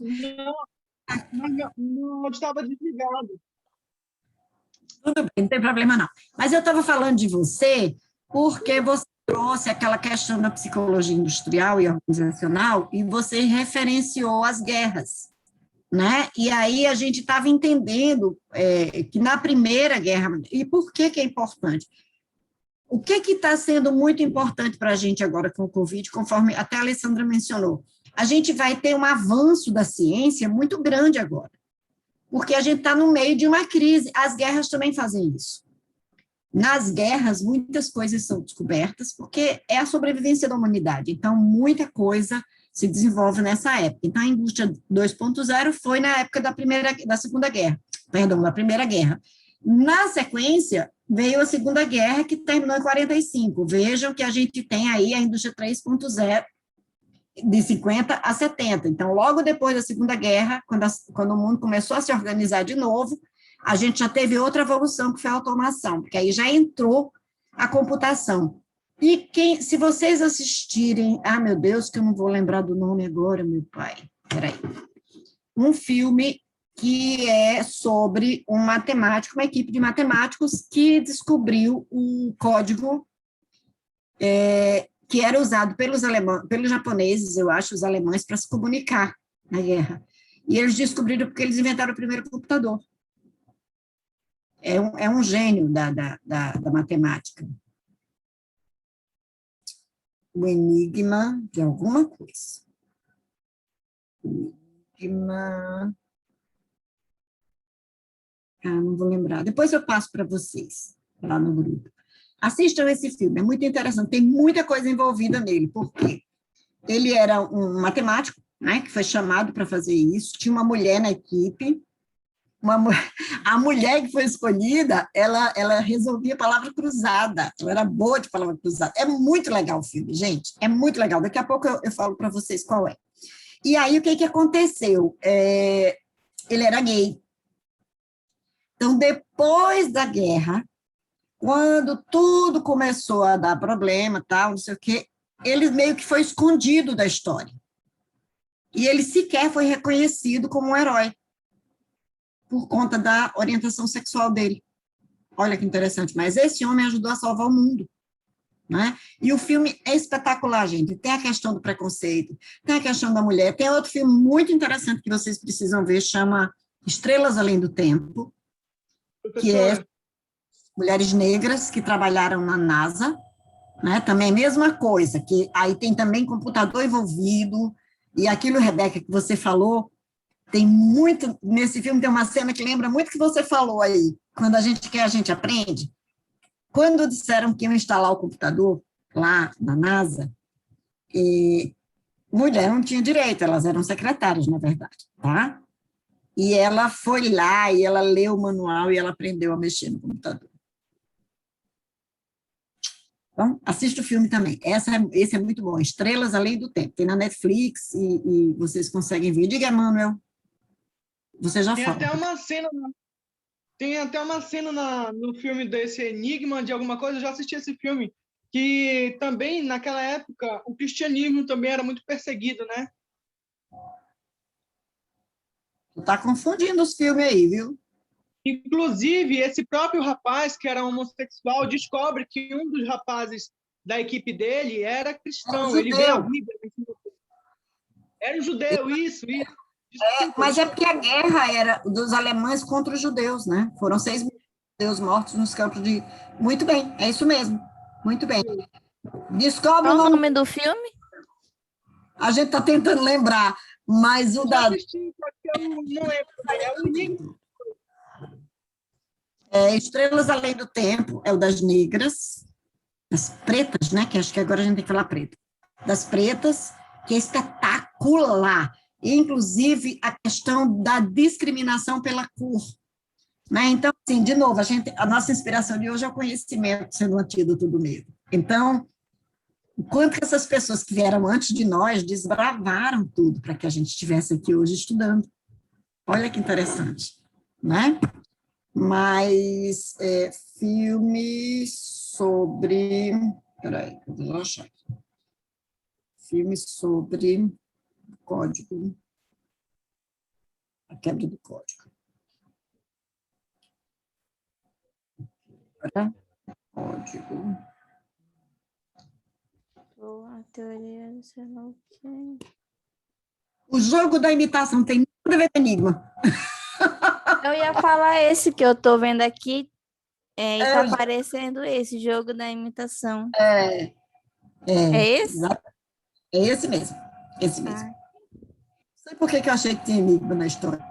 Não, estava desligado. Tudo bem, não tem problema não. Mas eu estava falando de você porque você trouxe aquela questão da psicologia industrial e organizacional e você referenciou as guerras, né? E aí a gente estava entendendo que na Primeira Guerra... E por que é importante? O que está sendo muito importante para a gente agora com o Covid, conforme até a Alessandra mencionou? A gente vai ter um avanço da ciência muito grande agora, porque a gente está no meio de uma crise. As guerras também fazem isso. Nas guerras, muitas coisas são descobertas, porque é a sobrevivência da humanidade. Então, muita coisa se desenvolve nessa época. Então, a indústria 2.0 foi na época da Primeira Guerra. Na sequência, veio a Segunda Guerra, que terminou em 45. Vejam que a gente tem aí a indústria 3.0, de 50 a 70. Então, logo depois da Segunda Guerra, quando o mundo começou a se organizar de novo, a gente já teve outra evolução, que foi a automação, porque aí já entrou a computação. E se vocês assistirem, meu Deus, que eu não vou lembrar do nome agora, meu pai, peraí, um filme que é sobre um matemático, uma equipe de matemáticos que descobriu um código que era usado pelos japoneses, eu acho, os alemães, para se comunicar na guerra. E eles descobriram porque eles inventaram o primeiro computador. É um gênio da matemática. O enigma de alguma coisa. Enigma... não vou lembrar. Depois eu passo para vocês, lá no grupo. Assistam esse filme, é muito interessante. Tem muita coisa envolvida nele, porque ele era um matemático, né, que foi chamado para fazer isso. Tinha uma mulher na equipe. A mulher que foi escolhida, ela resolvia palavra cruzada. Ela era boa de palavra cruzada. É muito legal o filme, gente. É muito legal. Daqui a pouco eu falo para vocês qual é. E aí, o que aconteceu? Ele era gay. Então, depois da guerra, quando tudo começou a dar problema, tal, não sei o quê, ele meio que foi escondido da história. E ele sequer foi reconhecido como um herói, por conta da orientação sexual dele. Olha que interessante, mas esse homem ajudou a salvar o mundo, né? E o filme é espetacular, gente. Tem a questão do preconceito, tem a questão da mulher, tem outro filme muito interessante que vocês precisam ver, chama Estrelas Além do Tempo, que é mulheres negras que trabalharam na NASA, né? Também a mesma coisa, que aí tem também computador envolvido, e aquilo, Rebeca, que você falou, tem muito, nesse filme tem uma cena que lembra muito o que você falou aí, quando a gente quer, a gente aprende. Quando disseram que iam instalar o computador lá na NASA, mulher não tinha direito, elas eram secretárias, na verdade, tá? E ela foi lá, e ela leu o manual, e ela aprendeu a mexer no computador. Então, assista o filme também. Esse é muito bom, Estrelas Além do Tempo. Tem na Netflix, e vocês conseguem ver. Diga, Manuel. Você já fala. Tem até uma cena no filme desse Enigma de alguma coisa, eu já assisti esse filme, que também, naquela época, o cristianismo também era muito perseguido, né? Tu tá confundindo os filmes aí, viu? Inclusive, esse próprio rapaz, que era homossexual, descobre que um dos rapazes da equipe dele era cristão. Ele vê a Bíblia. Era um judeu, isso. Mas é porque a guerra era dos alemães contra os judeus, né? Foram 6 mil judeus mortos nos campos de... Muito bem, é isso mesmo. Muito bem. Descobre Qual o nome do filme? A gente está tentando lembrar, mas o da... Eu não lembro. É o Enigma. Estrelas Além do Tempo, é o das negras, das pretas, né? Que acho que agora a gente tem que falar preta. Das pretas, que é espetacular. Inclusive a questão da discriminação pela cor, né? Então, assim, de novo, a nossa inspiração de hoje é o conhecimento sendo um antídoto do medo. Então, o quanto que essas pessoas que vieram antes de nós desbravaram tudo para que a gente estivesse aqui hoje estudando. Olha que interessante, né? Mas filme sobre... Peraí, eu vou achar aqui. Filme sobre... código, a quebra do código. Código. A teoria do sei lá o quê. O jogo da imitação tem nada a ver com enigma. Eu ia falar esse que eu tô vendo aqui, e tá aparecendo esse, jogo da imitação. É esse? É esse mesmo. Esse mesmo. Não sei por que eu achei que tinha enigma na história.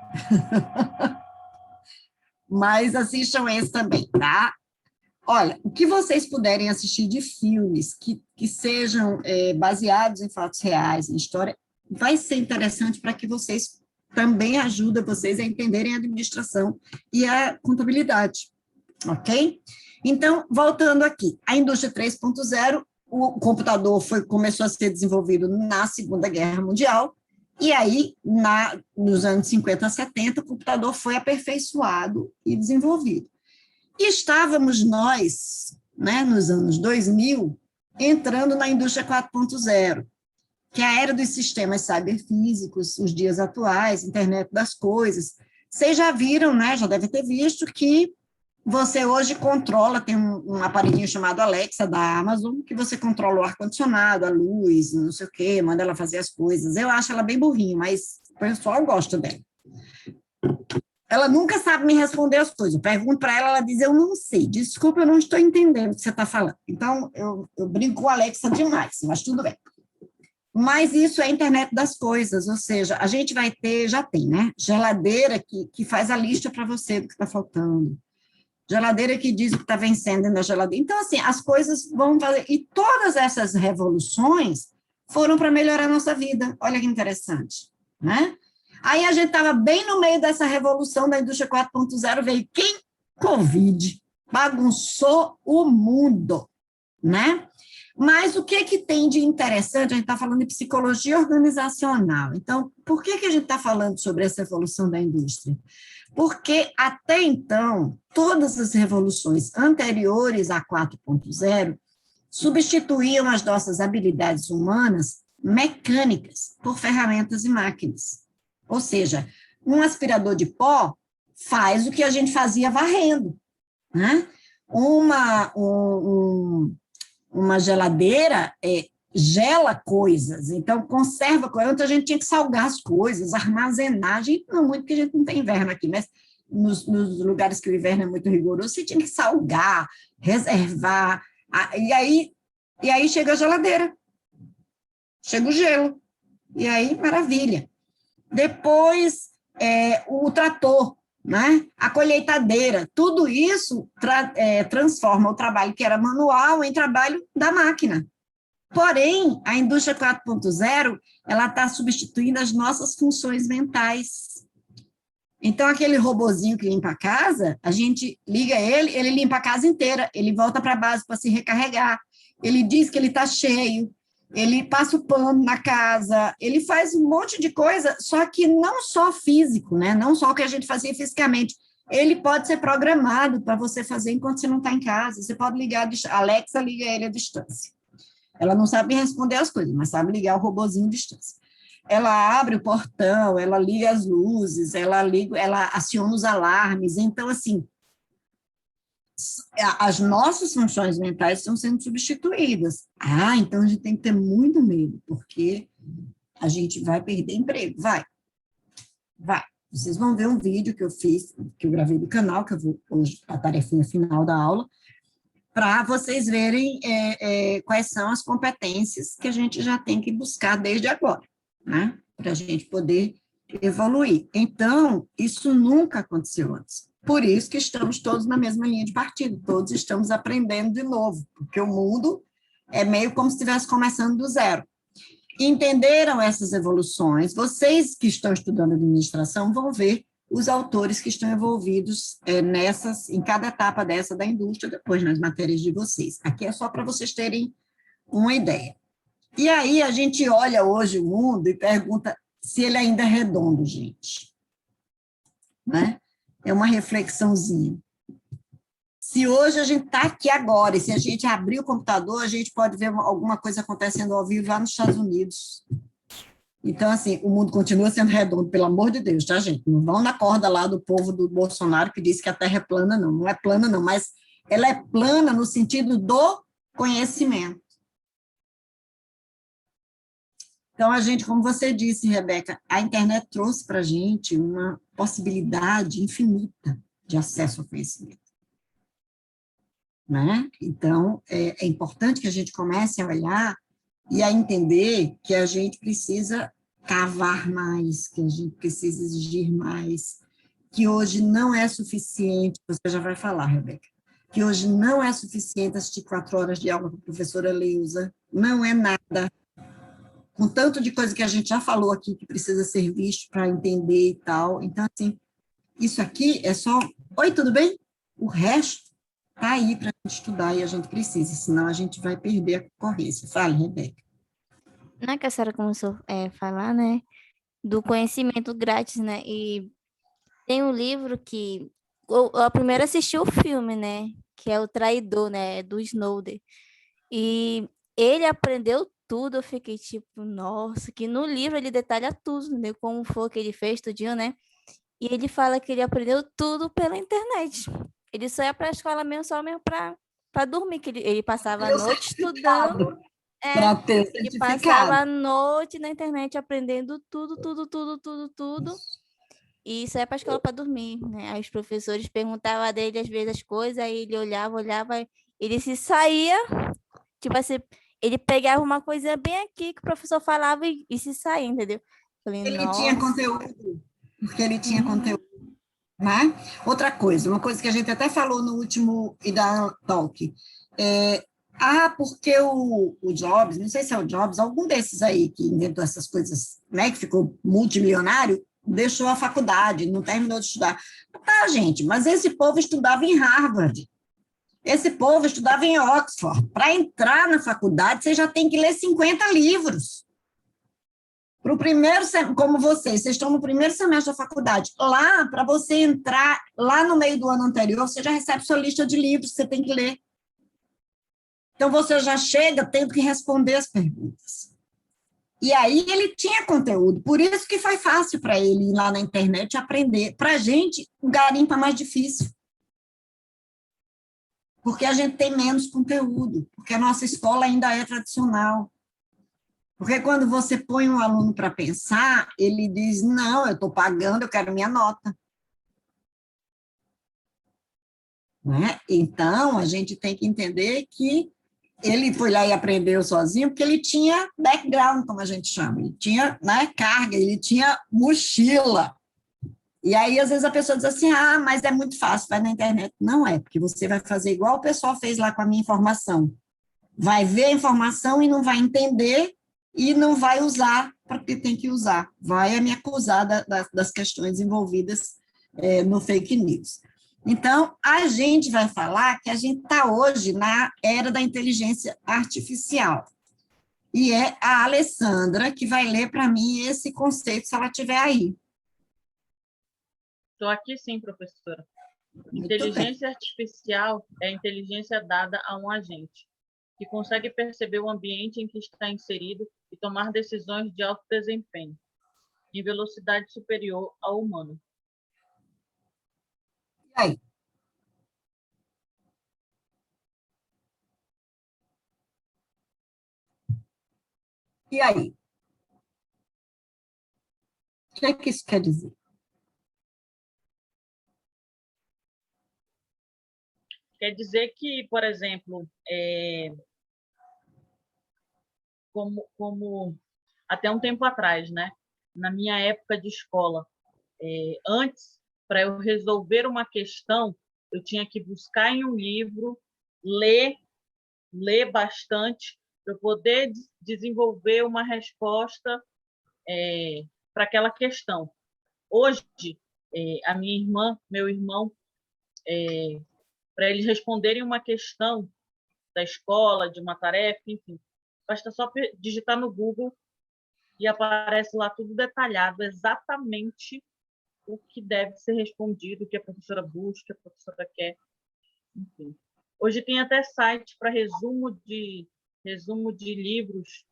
Mas assistam esse também, tá? Olha, o que vocês puderem assistir de filmes que sejam baseados em fatos reais, em história, vai ser interessante para que vocês também ajudem vocês a entenderem a administração e a contabilidade, ok? Então, voltando aqui, a indústria 3.0, o computador começou a ser desenvolvido na Segunda Guerra Mundial, e aí, nos anos 50 a 70, o computador foi aperfeiçoado e desenvolvido. E estávamos nós, né, nos anos 2000, entrando na indústria 4.0, que é a era dos sistemas cyberfísicos, os dias atuais, internet das coisas. Vocês já viram, né, já devem ter visto que Você hoje controla, tem um aparelhinho chamado Alexa da Amazon, que você controla o ar-condicionado, a luz, não sei o quê, manda ela fazer as coisas. Eu acho ela bem burrinha, mas o pessoal gosta dela. Ela nunca sabe me responder as coisas. Eu pergunto para ela, ela diz, eu não sei. Desculpa, eu não estou entendendo o que você está falando. Então, eu brinco com a Alexa demais, mas tudo bem. Mas isso é a internet das coisas, ou seja, a gente vai ter, já tem, né? Geladeira que faz a lista para você do que está faltando. Geladeira que diz o que está vencendo na geladeira. Então, assim, as coisas vão fazer... E todas essas revoluções foram para melhorar a nossa vida. Olha que interessante, né? Aí a gente estava bem no meio dessa revolução da indústria 4.0, veio quem? Covid. Bagunçou o mundo, né? Mas o que tem de interessante? A gente está falando de psicologia organizacional. Então, por que a gente está falando sobre essa evolução da indústria? Porque, até então, todas as revoluções anteriores à 4.0 substituíam as nossas habilidades humanas mecânicas por ferramentas e máquinas. Ou seja, um aspirador de pó faz o que a gente fazia varrendo, né? Uma geladeira gela coisas, então conserva coisas. Antes a gente tinha que salgar as coisas, armazenar, não muito, porque a gente não tem inverno aqui, mas nos lugares que o inverno é muito rigoroso, você tinha que salgar, reservar, e aí chega a geladeira, chega o gelo, e aí, maravilha. Depois, o trator, né? A colheitadeira, tudo isso transforma o trabalho que era manual em trabalho da máquina. Porém, a indústria 4.0, ela está substituindo as nossas funções mentais. Então, aquele robozinho que limpa a casa, a gente liga ele limpa a casa inteira, ele volta para a base para se recarregar, ele diz que ele está cheio, ele passa o pano na casa, ele faz um monte de coisa, só que não só físico, né? Não só o que a gente fazia fisicamente, ele pode ser programado para você fazer enquanto você não está em casa, você pode ligar, a Alexa liga ele à distância. Ela não sabe responder as coisas, mas sabe ligar o robozinho à distância. Ela abre o portão, ela liga as luzes, ela aciona os alarmes, então, assim, as nossas funções mentais estão sendo substituídas. Então a gente tem que ter muito medo, porque a gente vai perder emprego. Vai. Vocês vão ver um vídeo que eu fiz, que eu gravei do canal, que eu vou hoje, a tarefinha final da aula, para vocês verem quais são as competências que a gente já tem que buscar desde agora, né? Para a gente poder evoluir. Então, isso nunca aconteceu antes. Por isso que estamos todos na mesma linha de partida, todos estamos aprendendo de novo, porque o mundo é meio como se estivesse começando do zero. Entenderam essas evoluções? Vocês que estão estudando administração vão ver os autores que estão envolvidos em cada etapa dessa da indústria, depois nas matérias de vocês. Aqui é só para vocês terem uma ideia. E aí a gente olha hoje o mundo e pergunta se ele ainda é redondo, gente. Né? É uma reflexãozinha. Se hoje a gente está aqui agora, e se a gente abrir o computador, a gente pode ver alguma coisa acontecendo ao vivo lá nos Estados Unidos. Então, assim, o mundo continua sendo redondo, pelo amor de Deus, tá, gente? Não vão na corda lá do povo do Bolsonaro que diz que a Terra é plana, não. Não é plana, não, mas ela é plana no sentido do conhecimento. Então, a gente, como você disse, Rebeca, a internet trouxe para a gente uma possibilidade infinita de acesso ao conhecimento. Né? Então, é importante que a gente comece a olhar e a entender que a gente precisa cavar mais, que a gente precisa exigir mais, que hoje não é suficiente, você já vai falar, Rebeca, que hoje não é suficiente assistir 4 horas de aula com a professora Leusa, não é nada, com tanto de coisa que a gente já falou aqui, que precisa ser visto para entender e tal. Então, assim, isso aqui é só, oi, tudo bem? O resto está aí para a gente estudar e a gente precisa, senão a gente vai perder a concorrência. Fala, Rebeca. Não é que a senhora começou a falar, né, do conhecimento grátis, né, e tem um livro que, eu primeiro assisti o filme, né, que é O Traidor, né, do Snowden, e ele aprendeu tudo, eu fiquei tipo, nossa, que no livro ele detalha tudo, né, como foi que ele fez, tudinho, né, e ele fala que ele aprendeu tudo pela internet. Ele só ia para a escola mesmo, só mesmo para dormir, que ele passava a noite estudando. Para ter Ele certificado. passava a noite na internet aprendendo tudo. E isso é para a escola para dormir, né? Aí os professores perguntavam dele às vezes as coisas, aí ele olhava, ele se saía, tipo assim, ele pegava uma coisa bem aqui que o professor falava e se saía, entendeu? Falei, Ele nossa. tinha conteúdo, porque ele tinha conteúdo, né? Outra coisa, uma coisa que a gente até falou no último IDA Talk, porque o Jobs, não sei se é o Jobs, algum desses aí que inventou essas coisas, né, que ficou multimilionário, deixou a faculdade, não terminou de estudar. Tá, gente, mas esse povo estudava em Harvard, esse povo estudava em Oxford. Para entrar na faculdade, você já tem que ler 50 livros. Para o primeiro, como vocês estão no primeiro semestre da faculdade, lá, para você entrar, lá no meio do ano anterior, você já recebe sua lista de livros que você tem que ler. Então, você já chega tendo que responder as perguntas. E aí, ele tinha conteúdo, por isso que foi fácil para ele ir lá na internet aprender. Para a gente, o garimpo é mais difícil. Porque a gente tem menos conteúdo, porque a nossa escola ainda é tradicional. Porque quando você põe um aluno para pensar, ele diz, não, eu estou pagando, eu quero minha nota. Né? Então, a gente tem que entender que ele foi lá e aprendeu sozinho, porque ele tinha background, como a gente chama, ele tinha, né, carga, ele tinha mochila. E aí, às vezes, a pessoa diz assim, mas é muito fácil, vai na internet. Não é, porque você vai fazer igual o pessoal fez lá com a minha informação. Vai ver a informação e não vai entender e não vai usar porque tem que usar. Vai me acusar das questões envolvidas no fake news. Então, a gente vai falar que a gente está hoje na era da inteligência artificial. E é a Alessandra que vai ler para mim esse conceito, se ela estiver aí. Estou aqui sim, professora. Inteligência artificial é a inteligência dada a um agente, que consegue perceber o ambiente em que está inserido e tomar decisões de alto desempenho, em velocidade superior ao humano. E aí? E aí? O que é que isso quer dizer? Quer dizer que, por exemplo, como até um tempo atrás, né? Na minha época de escola, antes, para eu resolver uma questão, eu tinha que buscar em um livro, ler bastante, para eu poder desenvolver uma resposta para aquela questão. Hoje, a minha irmã, meu irmão, para eles responderem uma questão da escola, de uma tarefa, enfim, basta só digitar no Google e aparece lá tudo detalhado, exatamente o que deve ser respondido, o que a professora busca, o que a professora quer, enfim. Hoje tem até site para resumo de livros.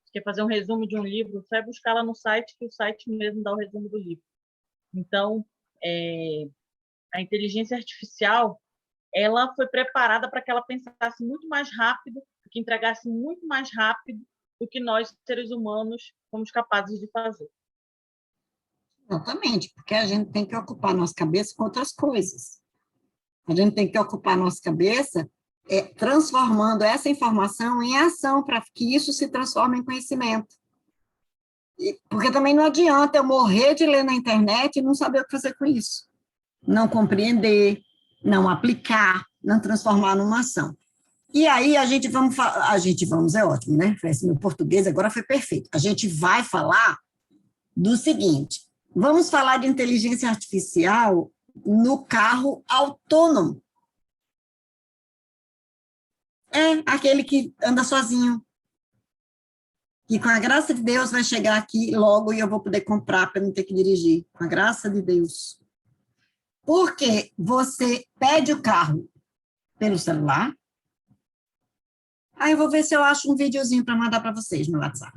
Se quer fazer um resumo de um livro, você vai buscar lá no site, que o site mesmo dá o resumo do livro. Então, a inteligência artificial, ela foi preparada para que ela pensasse muito mais rápido, que entregasse muito mais rápido do que nós, seres humanos, somos capazes de fazer. Exatamente, porque a gente tem que ocupar nossa cabeça com outras coisas. A gente tem que ocupar nossa cabeça transformando essa informação em ação, para que isso se transforme em conhecimento. Porque também não adianta eu morrer de ler na internet e não saber o que fazer com isso. Não compreender, não aplicar, não transformar numa ação. E aí a gente vamos é ótimo, né? Meu português agora foi perfeito. A gente vai falar do seguinte, vamos falar de inteligência artificial no carro autônomo. Aquele que anda sozinho. E com a graça de Deus vai chegar aqui logo e eu vou poder comprar para não ter que dirigir. Com a graça de Deus. Porque você pede o carro pelo celular. Aí eu vou ver se eu acho um videozinho para mandar para vocês no WhatsApp.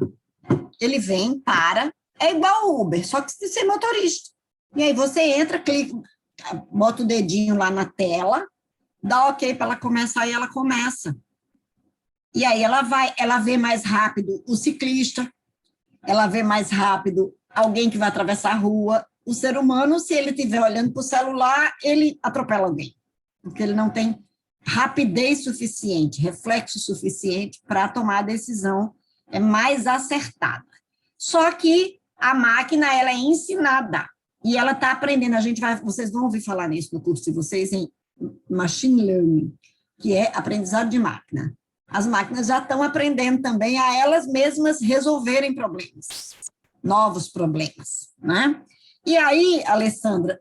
Ele vem, para, é igual o Uber, só que sem motorista. E aí você entra, clica, bota o dedinho lá na tela, dá ok para ela começar e ela começa. E aí ela vê mais rápido o ciclista, ela vê mais rápido alguém que vai atravessar a rua. O ser humano, se ele estiver olhando para o celular, ele atropela alguém, porque ele não tem rapidez suficiente, reflexo suficiente para tomar a decisão mais acertada. Só que a máquina, ela é ensinada e ela está aprendendo. Vocês vão ouvir falar nisso no curso de vocês em Machine Learning, que é aprendizado de máquina. As máquinas já estão aprendendo também a elas mesmas resolverem problemas, novos problemas, né? E aí, Alessandra,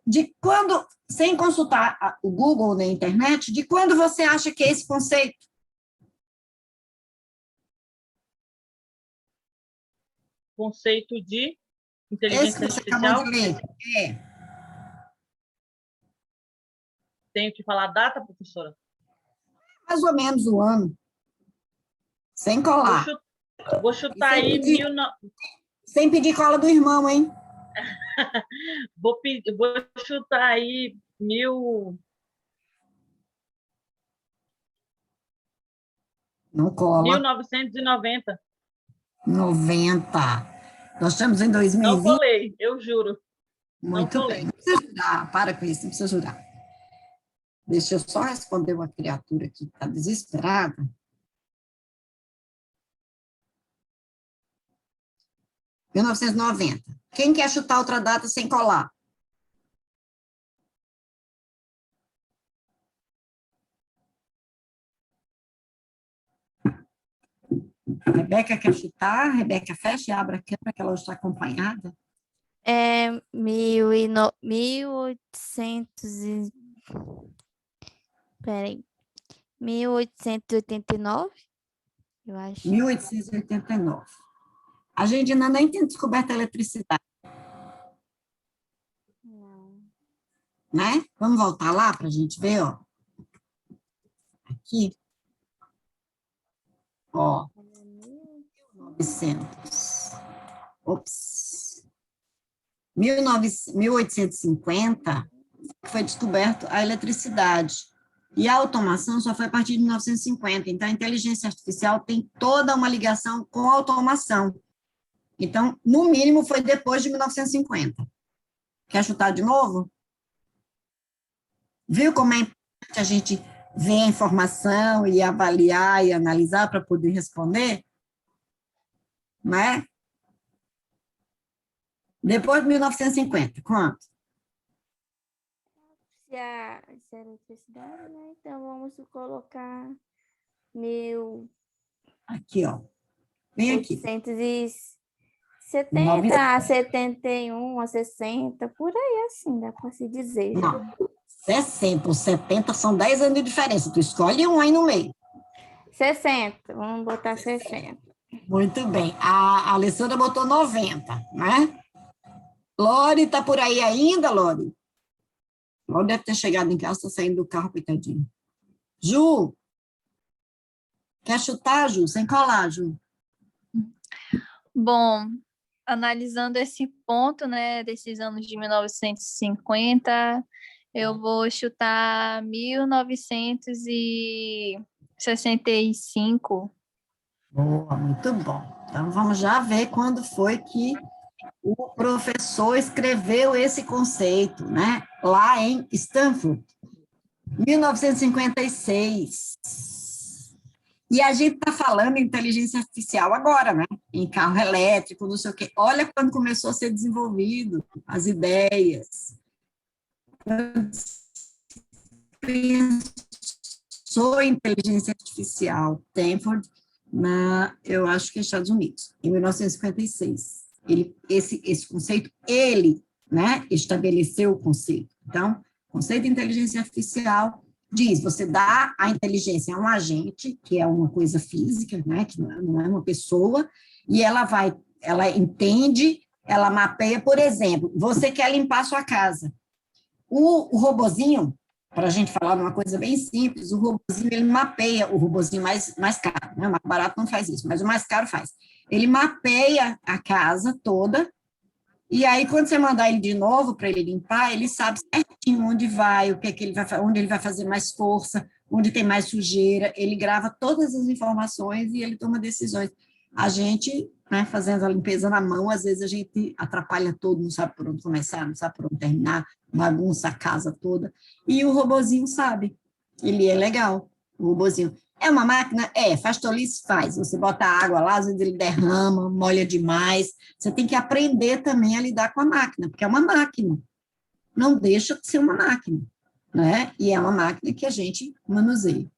sem consultar o Google ou na internet, de quando você acha que é esse conceito? Conceito de Esse inteligência que você artificial. acabou de ler. Tenho que falar a data, professora? Mais ou menos o ano. Sem colar. Vou chutar aí sem pedir cola do irmão, hein? Vou chutar aí 1000. Não cola. 1990. 90. Nós estamos em 2020. Não colei, eu juro. Muito bem. Não precisa jurar. Para com isso, não precisa jurar. Deixa eu só responder uma criatura aqui que está desesperada. 1990. Quem quer chutar outra data sem colar? A Rebeca quer chutar? Rebeca, fecha e abre a câmera, que ela está acompanhada. 1800 Peraí. 1889, eu acho. 1889. A gente ainda nem tem descoberto a eletricidade. Não. Né? Vamos voltar lá para a gente ver, ó. Aqui. Ó. 1900. Ops. 1850 foi descoberto a eletricidade. E a automação só foi a partir de 1950. Então, a inteligência artificial tem toda uma ligação com a automação. Então, no mínimo, foi depois de 1950. Quer chutar de novo? Viu como é importante a gente ver a informação e avaliar e analisar para poder responder? Né? Depois de 1950, quanto? Se a eletricidade, né? Então, vamos colocar 1870 Aqui, ó. Vem aqui. a 71, a 60, por aí assim, dá para se dizer. Não, 60 ou 70 são 10 anos de diferença. Tu escolhe um aí no meio. 60, vamos botar 60. Muito bem. A Alessandra botou 90, né? Lore está por aí ainda, Lore? Lore deve ter chegado em casa, está saindo do carro, coitadinho. Ju, quer chutar, Ju? Sem colar, Ju. Bom, analisando esse ponto, né, desses anos de 1950, eu vou chutar 1965. Boa, muito bom. Então, vamos já ver quando foi que o professor escreveu esse conceito, né? Lá em Stanford, 1956. E a gente está falando em inteligência artificial agora, né? Em carro elétrico, não sei o quê. Olha quando começou a ser desenvolvido, as ideias. Pensou em inteligência artificial, Stanford, eu acho que é Estados Unidos, em 1956. Esse conceito, né, estabeleceu o conceito. Então, o conceito de inteligência artificial diz, você dá a inteligência a um agente, que é uma coisa física, né, que não é uma pessoa, e ela entende, ela mapeia, por exemplo, você quer limpar a sua casa. O robozinho, para a gente falar de uma coisa bem simples, o robozinho, ele mapeia, o robozinho mais caro, né, o mais barato não faz isso, mas o mais caro faz. Ele mapeia a casa toda, E aí, quando você mandar ele de novo para ele limpar, ele sabe certinho onde vai, o que é que ele vai, onde ele vai fazer mais força, onde tem mais sujeira. Ele grava todas as informações e ele toma decisões. A gente, né, fazendo a limpeza na mão, às vezes a gente atrapalha todo, não sabe por onde começar, não sabe por onde terminar, bagunça a casa toda. E o robozinho sabe. Ele é legal, o robozinho. É uma máquina? É. Faz tolice? Faz. Você bota água lá, às vezes ele derrama, molha demais. Você tem que aprender também a lidar com a máquina, porque é uma máquina. Não deixa de ser uma máquina, né? E é uma máquina que a gente manuseia.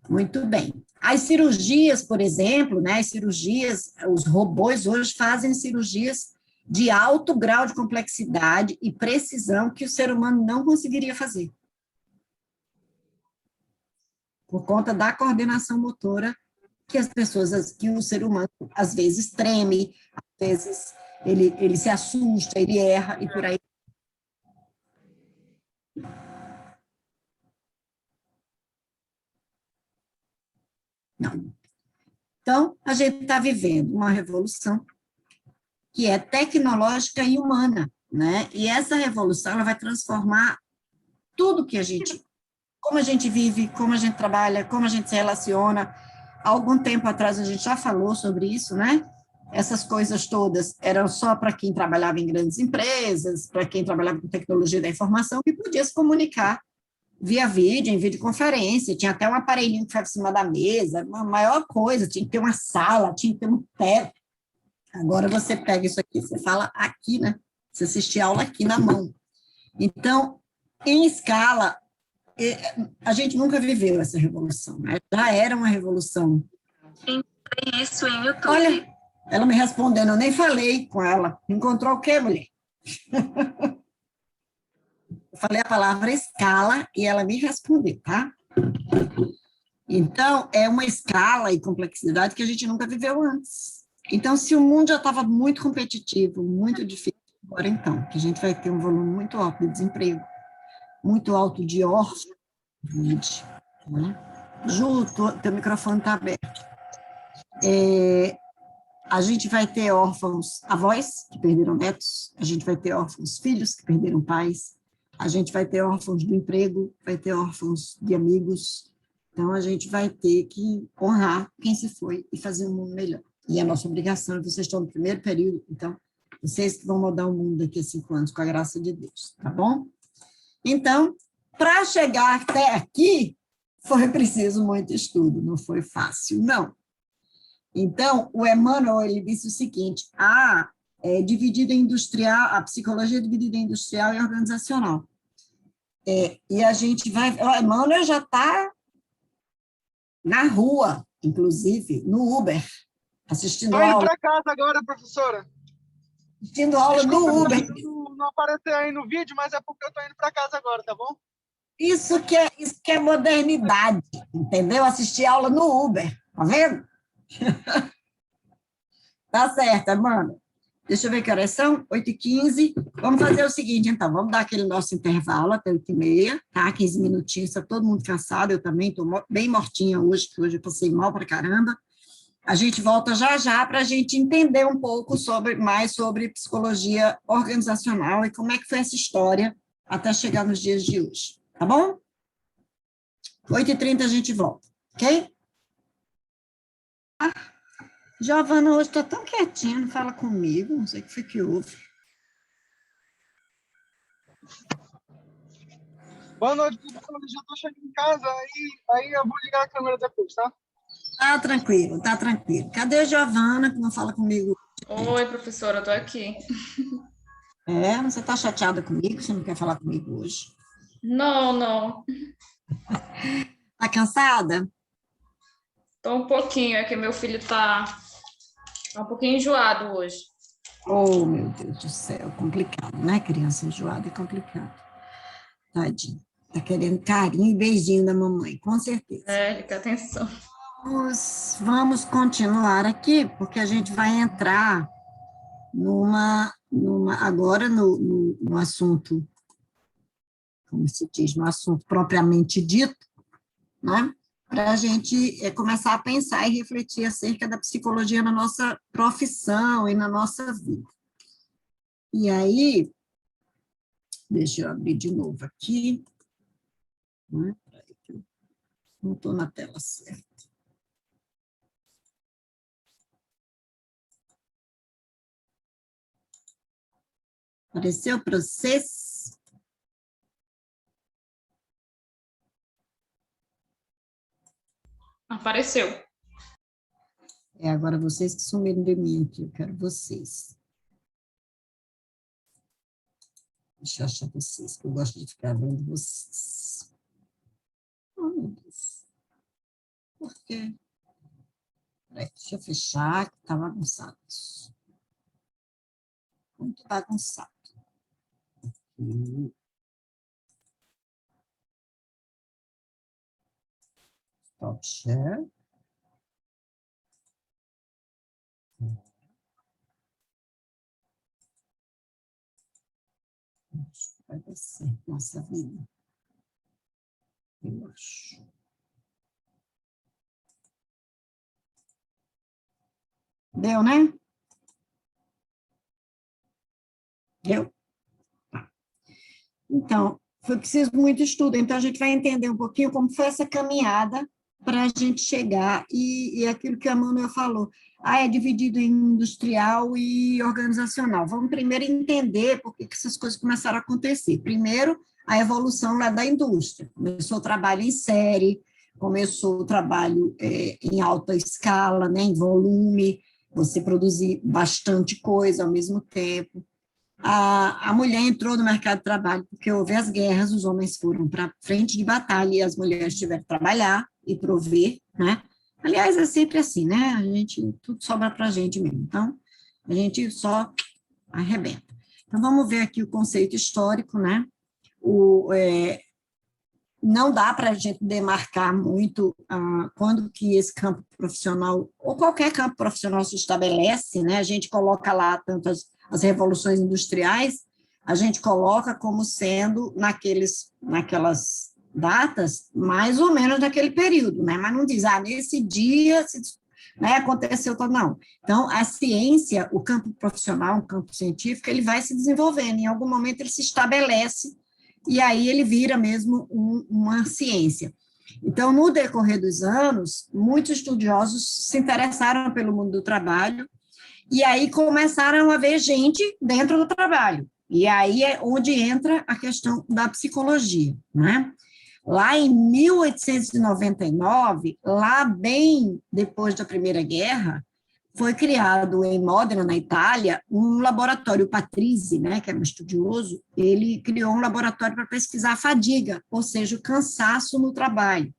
Muito bem. As cirurgias, por exemplo, né? As cirurgias, os robôs hoje fazem cirurgias de alto grau de complexidade e precisão que o ser humano não conseguiria fazer. Por conta da coordenação motora que as pessoas, que o ser humano, às vezes, treme, às vezes ele se assusta, ele erra, e por aí. Não. Então, a gente está vivendo uma revolução que é tecnológica e humana, né? E essa revolução ela vai transformar tudo que a gente, como a gente vive, como a gente trabalha, como a gente se relaciona. Há algum tempo atrás a gente já falou sobre isso, né? Essas coisas todas eram só para quem trabalhava em grandes empresas, para quem trabalhava com tecnologia da informação, que podia se comunicar via vídeo, em videoconferência, tinha até um aparelhinho que ficava em cima da mesa, uma maior coisa, tinha que ter uma sala, tinha que ter um teto. Agora você pega isso aqui, você fala aqui, né? Você assiste aula aqui na mão. Então, em escala, a gente nunca viveu essa revolução, né? Já era uma revolução. Tem isso em YouTube. Olha, ela me respondendo, eu nem falei com ela. Encontrou o quê, mulher? Eu falei a palavra escala e ela me respondeu, tá? Então, é uma escala e complexidade que a gente nunca viveu antes. Então, se o mundo já estava muito competitivo, muito difícil, agora então, que a gente vai ter um volume muito alto de desemprego, muito alto de órfãos, né? Ju, teu microfone está aberto. A gente vai ter órfãos avós, que perderam netos, a gente vai ter órfãos filhos, que perderam pais, a gente vai ter órfãos do emprego, vai ter órfãos de amigos. Então, a gente vai ter que honrar quem se foi e fazer um mundo melhor. E é a nossa obrigação, vocês estão no primeiro período, então, vocês que vão mudar o mundo daqui a 5 anos, com a graça de Deus, tá bom? Então, para chegar até aqui, foi preciso muito estudo, não foi fácil, não. Então, o Emmanuel, ele disse o seguinte, dividido em industrial, a psicologia é dividida em industrial e organizacional. E a gente vai... O Emmanuel já está na rua, inclusive, no Uber, assistindo aula. Estou indo para casa agora, professora. Assistindo aula no Uber. Não apareceu aí no vídeo, mas é porque eu estou indo para casa agora, tá bom? Isso que é modernidade, entendeu? Assistir aula no Uber, tá vendo? Tá certo, mano. Deixa eu ver que horas são, 8h15. Vamos fazer o seguinte, então, vamos dar aquele nosso intervalo até 8h30, tá? 15 minutinhos, está todo mundo cansado, eu também estou bem mortinha hoje, que hoje eu passei mal pra caramba. A gente volta já para a gente entender um pouco mais sobre psicologia organizacional e como é que foi essa história até chegar nos dias de hoje, tá bom? 8h30 a gente volta, ok? Giovana hoje está tão quietinha, não fala comigo, não sei o que foi que houve. Boa noite, professora. Já estou chegando em casa, aí eu vou ligar a câmera depois, tá? Tá tranquilo, tá tranquilo. Cadê a Giovana, que não fala comigo? Oi, professora, eu tô aqui. Você tá chateada comigo? Você não quer falar comigo hoje? Não. Tá cansada? Tô um pouquinho, é que meu filho tá um pouquinho enjoado hoje. Oh, meu Deus do céu, complicado, né? Criança enjoada é complicado. Tadinho. Tá querendo carinho e beijinho da mamãe, com certeza. Ele quer atenção. Vamos continuar aqui, porque a gente vai entrar agora no assunto, como se diz, no assunto propriamente dito, né? Para a gente começar a pensar e refletir acerca da psicologia na nossa profissão e na nossa vida. E aí, deixa eu abrir de novo aqui. Não estou na tela certa. Apareceu para vocês? Apareceu. Agora vocês que sumiram de mim aqui, eu quero vocês. Deixa eu achar vocês, que eu gosto de ficar vendo vocês. Oh, meu Deus. Por quê? Peraí, deixa eu fechar, que está bagunçado. Muito bagunçado. Stop share. Vai dar certo nossa vida. Eu acho. Deu, né? Deu? Tá. Então, foi preciso muito estudo. Então, a gente vai entender um pouquinho como foi essa caminhada para a gente chegar, e aquilo que a Manuel falou. É dividido em industrial e organizacional. Vamos primeiro entender por que essas coisas começaram a acontecer. Primeiro, a evolução lá da indústria. Começou o trabalho em série, começou o trabalho em alta escala, né, em volume, você produzir bastante coisa ao mesmo tempo. A mulher entrou no mercado de trabalho porque houve as guerras, os homens foram para frente de batalha e as mulheres tiveram que trabalhar e prover, né? Aliás, é sempre assim, né? Tudo sobra para a gente mesmo. Então, a gente só arrebenta. Então, vamos ver aqui o conceito histórico, né? Não dá para a gente demarcar muito quando que esse campo profissional, ou qualquer campo profissional se estabelece, né? A gente coloca lá tanto as revoluções industriais, a gente coloca como sendo naquelas datas, mais ou menos naquele período, né? Mas não diz, nesse dia, né, aconteceu tal, não. Então, a ciência, o campo profissional, o campo científico, ele vai se desenvolvendo, em algum momento ele se estabelece, e aí ele vira mesmo uma ciência. Então, no decorrer dos anos, muitos estudiosos se interessaram pelo mundo do trabalho, e aí começaram a ver gente dentro do trabalho. E aí é onde entra a questão da psicologia, né? Lá em 1899, lá bem depois da Primeira Guerra, foi criado em Modena, na Itália, um laboratório, Patrizzi, né, que era um estudioso, ele criou um laboratório para pesquisar a fadiga, ou seja, o cansaço no trabalho.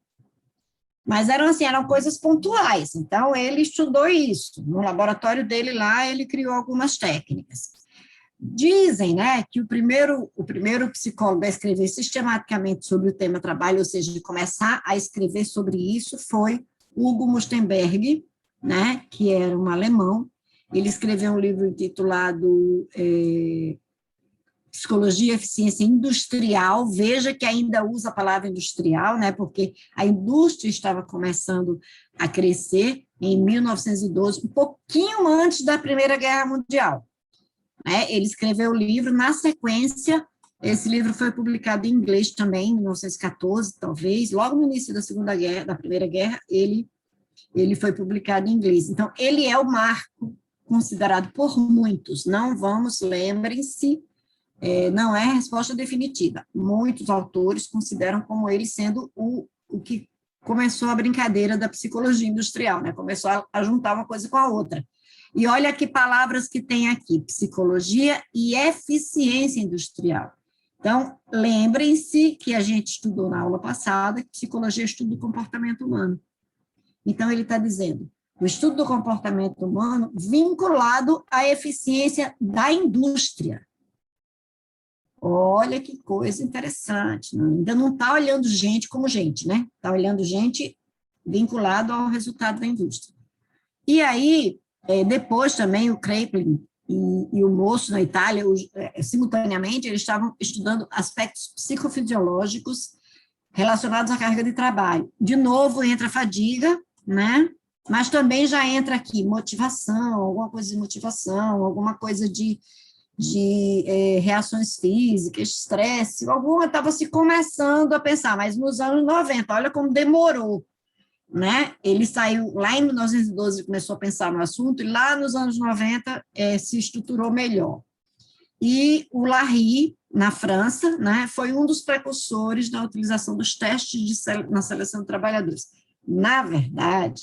Mas eram coisas pontuais, então ele estudou isso. No laboratório dele lá, ele criou algumas técnicas. Dizem, né, que o primeiro psicólogo a escrever sistematicamente sobre o tema trabalho, ou seja, de começar a escrever sobre isso, foi Hugo Mustenberg, né, que era um alemão. Ele escreveu um livro intitulado Psicologia e Eficiência Industrial. Veja que ainda usa a palavra industrial, né, porque a indústria estava começando a crescer em 1912, um pouquinho antes da Primeira Guerra Mundial. Ele escreveu o livro, na sequência, esse livro foi publicado em inglês também, em 1914, talvez, logo no início da Primeira Guerra, ele foi publicado em inglês. Então, ele é o marco considerado por muitos, lembrem-se, não é a resposta definitiva. Muitos autores consideram como ele sendo o que começou a brincadeira da psicologia industrial, né? Começou a juntar uma coisa com a outra. E olha que palavras que tem aqui, psicologia e eficiência industrial. Então, lembrem-se que a gente estudou na aula passada que psicologia é estudo do comportamento humano. Então, ele está dizendo, o estudo do comportamento humano vinculado à eficiência da indústria. Olha que coisa interessante, ainda não está olhando gente como gente, né? Está olhando gente vinculado ao resultado da indústria. E aí, depois também o Kraepelin e o Mosso na Itália, simultaneamente, eles estavam estudando aspectos psicofisiológicos relacionados à carga de trabalho. De novo entra a fadiga, né? Mas também já entra aqui motivação, alguma coisa de motivação, alguma coisa de de reações físicas, estresse, alguma estava se começando a pensar, mas nos anos 90, olha como demorou, né? Ele saiu lá em 1912, começou a pensar no assunto, e lá nos anos 90 se estruturou melhor. E o Larry, na França, né, foi um dos precursores da utilização dos testes na seleção de trabalhadores. Na verdade,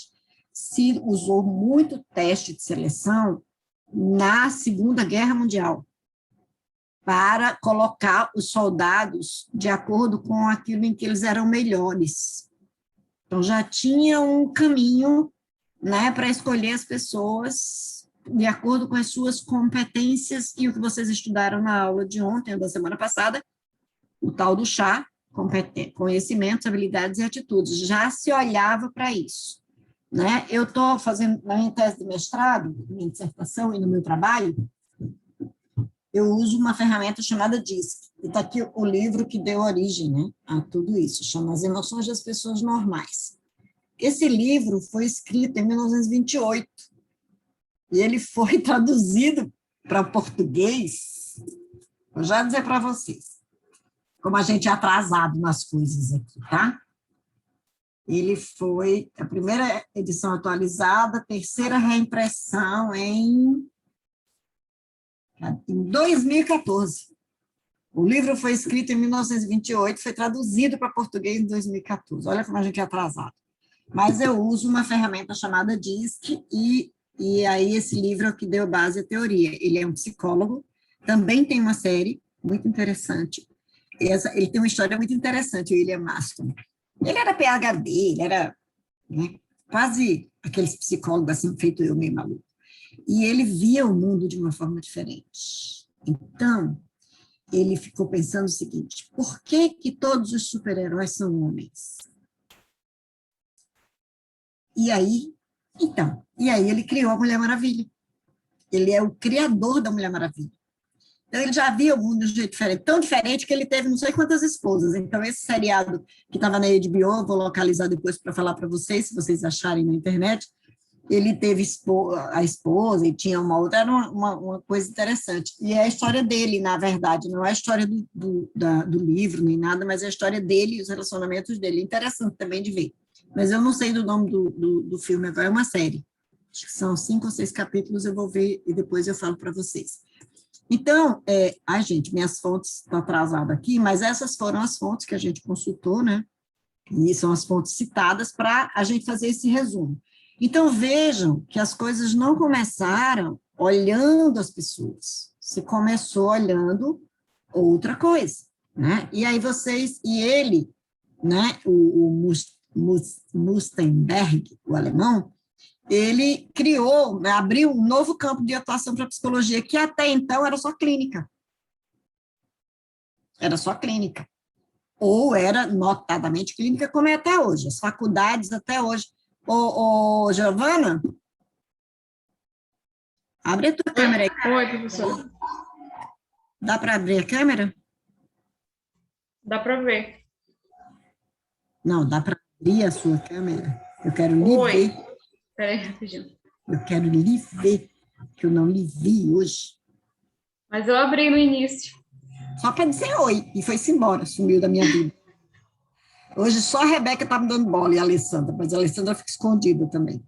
se usou muito teste de seleção na Segunda Guerra Mundial, para colocar os soldados de acordo com aquilo em que eles eram melhores. Então, já tinha um caminho, né, para escolher as pessoas de acordo com as suas competências e o que vocês estudaram na aula de ontem, ou da semana passada, o tal do chá, conhecimentos, habilidades e atitudes. Já se olhava para isso. Né? Eu estou fazendo, na minha tese de mestrado, na minha dissertação e no meu trabalho, eu uso uma ferramenta chamada DISC. E está aqui o livro que deu origem, né, a tudo isso, chama As Emoções das Pessoas Normais. Esse livro foi escrito em 1928, e ele foi traduzido para português, vou já dizer para vocês, como a gente é atrasado nas coisas aqui, tá? Ele foi a primeira edição atualizada, a terceira reimpressão em 2014. O livro foi escrito em 1928, foi traduzido para português em 2014. Olha como a gente é atrasado. Mas eu uso uma ferramenta chamada DISC, e aí esse livro é o que deu base à teoria. Ele é um psicólogo, também tem uma série muito interessante. Ele tem uma história muito interessante, o William Maston. Ele era PhD, ele era, né, quase aqueles psicólogos assim, feito eu meio maluco. E ele via o mundo de uma forma diferente. Então, ele ficou pensando o seguinte: por que que todos os super-heróis são homens? E aí ele criou a Mulher Maravilha. Ele é o criador da Mulher Maravilha. Então, ele já via o mundo de um jeito diferente, tão diferente que ele teve não sei quantas esposas. Então, esse seriado que estava na HBO, vou localizar depois para falar para vocês, se vocês acharem na internet, ele teve a esposa e tinha uma outra, era uma coisa interessante. E é a história dele, na verdade, não é a história do livro nem nada, mas é a história dele e os relacionamentos dele. Interessante também de ver. Mas eu não sei do nome do filme agora, é uma série. Acho que são 5 ou 6 capítulos, eu vou ver e depois eu falo para vocês. Então, ai, gente, minhas fontes estão atrasadas aqui, mas essas foram as fontes que a gente consultou, né? E são as fontes citadas para a gente fazer esse resumo. Então, vejam que as coisas não começaram olhando as pessoas, se começou olhando outra coisa, né? E aí ele, né, o Mustenberg, o alemão, ele abriu um novo campo de atuação para a psicologia, que até então era só clínica. Era só clínica. Ou era notadamente clínica, como é até hoje. As faculdades até hoje. Giovana, abre a tua câmera aí. Oi, professor. Dá para abrir a câmera? Dá para ver. Não, dá para abrir a sua câmera. Eu quero lhe ver. Peraí, rapidinho. Eu quero lhe ver, que eu não lhe vi hoje. Mas eu abri no início. Só para dizer oi, e foi-se embora, sumiu da minha vida. Hoje só a Rebeca está me dando bola e a Alessandra, mas a Alessandra fica escondida também.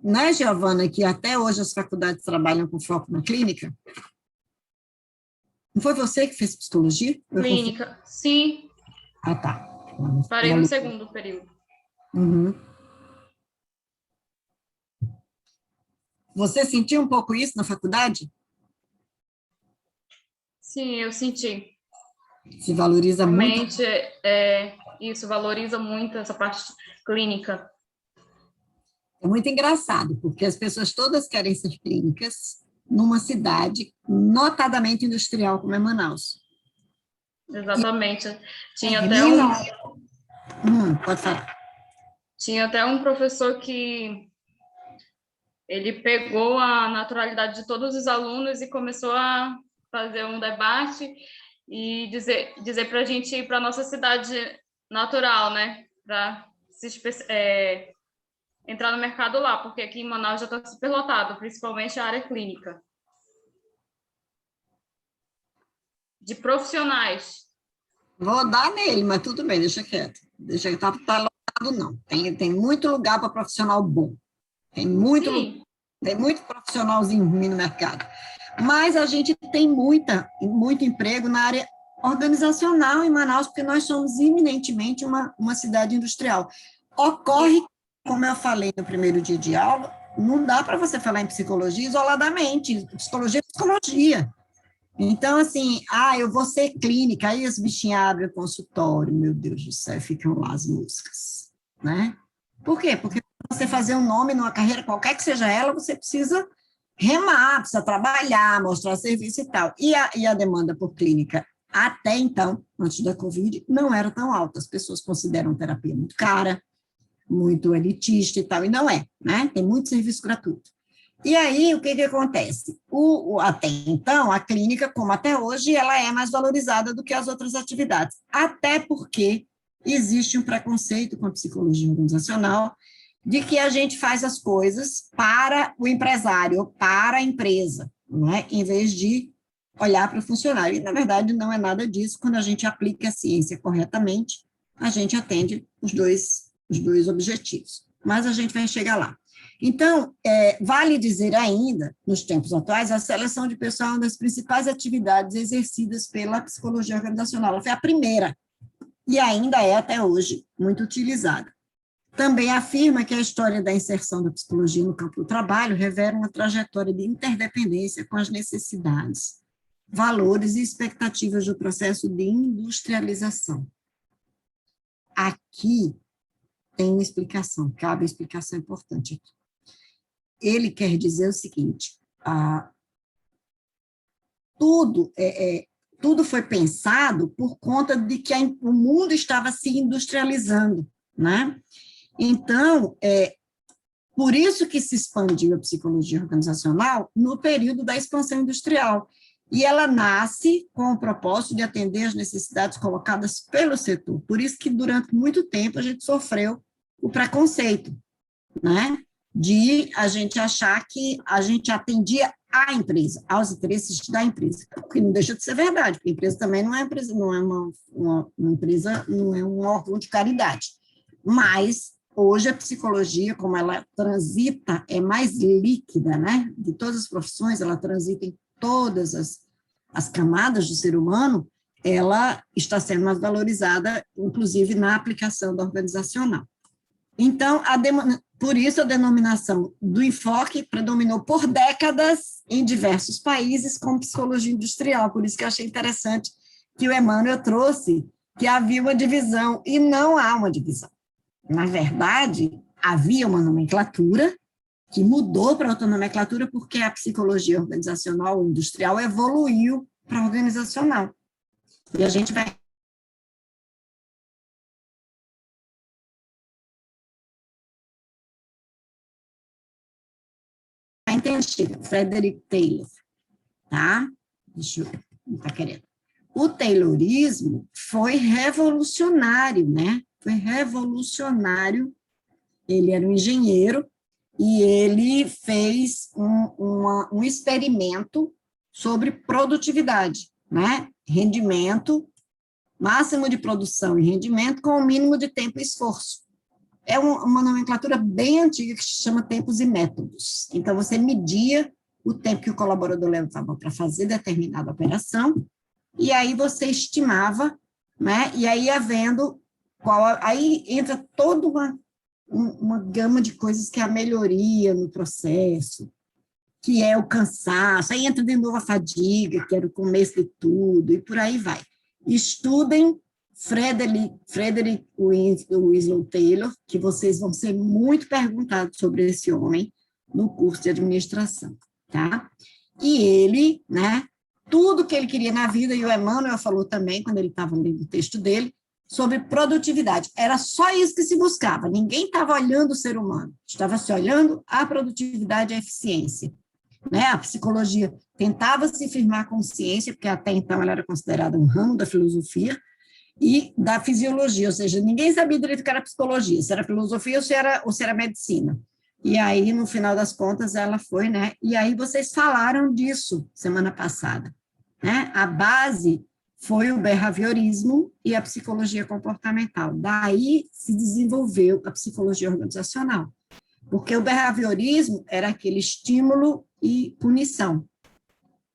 Né, Giovana, que até hoje as faculdades trabalham com foco na clínica? Não foi você que fez psicologia? Clínica, sim. Ah, tá. Parei no segundo período. Uhum. Você sentiu um pouco isso na faculdade? Sim, eu senti. Se valoriza muito? Realmente, isso valoriza muito essa parte clínica. É muito engraçado, porque as pessoas todas querem ser clínicas numa cidade notadamente industrial como é Manaus. Exatamente. Tinha pode falar. Tinha até um professor que ele pegou a naturalidade de todos os alunos e começou a fazer um debate e dizer para a gente ir para a nossa cidade natural, né? Para entrar no mercado lá, porque aqui em Manaus já está superlotado, principalmente a área clínica. de profissionais. Vou dar nele, mas tudo bem, deixa quieto. Deixa que tá lotado, não. Tem muito lugar para profissional bom. Tem muito profissionalzinho ruim no mercado. Mas a gente tem muito emprego na área organizacional em Manaus, porque nós somos eminentemente uma cidade industrial. Ocorre, como eu falei no primeiro dia de aula, não dá para você falar em psicologia isoladamente. Psicologia é psicologia. Então, assim, eu vou ser clínica, aí as bichinhas abrem o consultório, meu Deus do céu, ficam lá as moscas, né? Por quê? Porque para você fazer um nome numa carreira, qualquer que seja ela, você precisa remar, precisa trabalhar, mostrar serviço e tal. E a demanda por clínica, até então, antes da Covid, não era tão alta. As pessoas consideram terapia muito cara, muito elitista e tal, e não é, né? Tem muito serviço gratuito. E aí, o que acontece? Até então, a clínica, como até hoje, ela é mais valorizada do que as outras atividades, até porque existe um preconceito com a psicologia organizacional de que a gente faz as coisas para o empresário, ou para a empresa, não é? Em vez de olhar para o funcionário. E, na verdade, não é nada disso. Quando a gente aplica a ciência corretamente, a gente atende os dois objetivos. Mas a gente vai chegar lá. Então, vale dizer ainda, nos tempos atuais, a seleção de pessoal é uma das principais atividades exercidas pela psicologia organizacional. Ela foi a primeira, e ainda é, até hoje, muito utilizada. Também afirma que a história da inserção da psicologia no campo do trabalho revela uma trajetória de interdependência com as necessidades, valores e expectativas do processo de industrialização. Aqui tem uma explicação, cabe uma explicação importante aqui. Ele quer dizer o seguinte, tudo foi pensado por conta de que o mundo estava se industrializando, né? Então, por isso que se expandiu a psicologia organizacional no período da expansão industrial, e ela nasce com o propósito de atender às necessidades colocadas pelo setor. Por isso que, durante muito tempo, a gente sofreu o preconceito, né? De a gente achar que a gente atendia à empresa, aos interesses da empresa, o que não deixa de ser verdade, porque a empresa também não é empresa, não é uma empresa, não é um órgão de caridade. Mas hoje a psicologia, como ela transita, é mais líquida, né? De todas as profissões, ela transita em todas as camadas do ser humano, ela está sendo mais valorizada, inclusive na aplicação da organizacional. Então, por isso a denominação do enfoque predominou por décadas em diversos países como psicologia industrial, por isso que eu achei interessante que o Emmanuel trouxe que havia uma divisão, e não há uma divisão. Na verdade, havia uma nomenclatura que mudou para outra nomenclatura porque a psicologia organizacional industrial evoluiu para a organizacional. E a gente vai entender. Frederick Taylor, tá? Deixa eu ver, não está querendo. O Taylorismo foi revolucionário, né? Foi revolucionário. Ele era um engenheiro e ele fez um experimento sobre produtividade, né? Rendimento, máximo de produção e rendimento com o mínimo de tempo e esforço. É uma nomenclatura bem antiga que se chama tempos e métodos. Então, você media o tempo que o colaborador levava para fazer determinada operação, e aí você estimava, né? E aí ia vendo aí entra toda uma gama de coisas que é a melhoria no processo, que é o cansaço, aí entra de novo a fadiga, que era o começo de tudo, e por aí vai. Estudem Frederick Winslow Taylor, que vocês vão ser muito perguntados sobre esse homem no curso de administração, tá? E ele, né, tudo que ele queria na vida, e o Emmanuel falou também, quando ele estava lendo o texto dele, sobre produtividade. Era só isso que se buscava, ninguém estava olhando o ser humano, estava se olhando a produtividade e a eficiência. Né? A psicologia tentava se firmar com ciência, porque até então ela era considerada um ramo da filosofia, e da fisiologia, ou seja, ninguém sabia direito o que era psicologia, se era filosofia ou se era medicina. E aí, no final das contas, ela foi, né? E aí vocês falaram disso semana passada, né? A base foi o behaviorismo e a psicologia comportamental. Daí se desenvolveu a psicologia organizacional, porque o behaviorismo era aquele estímulo e punição.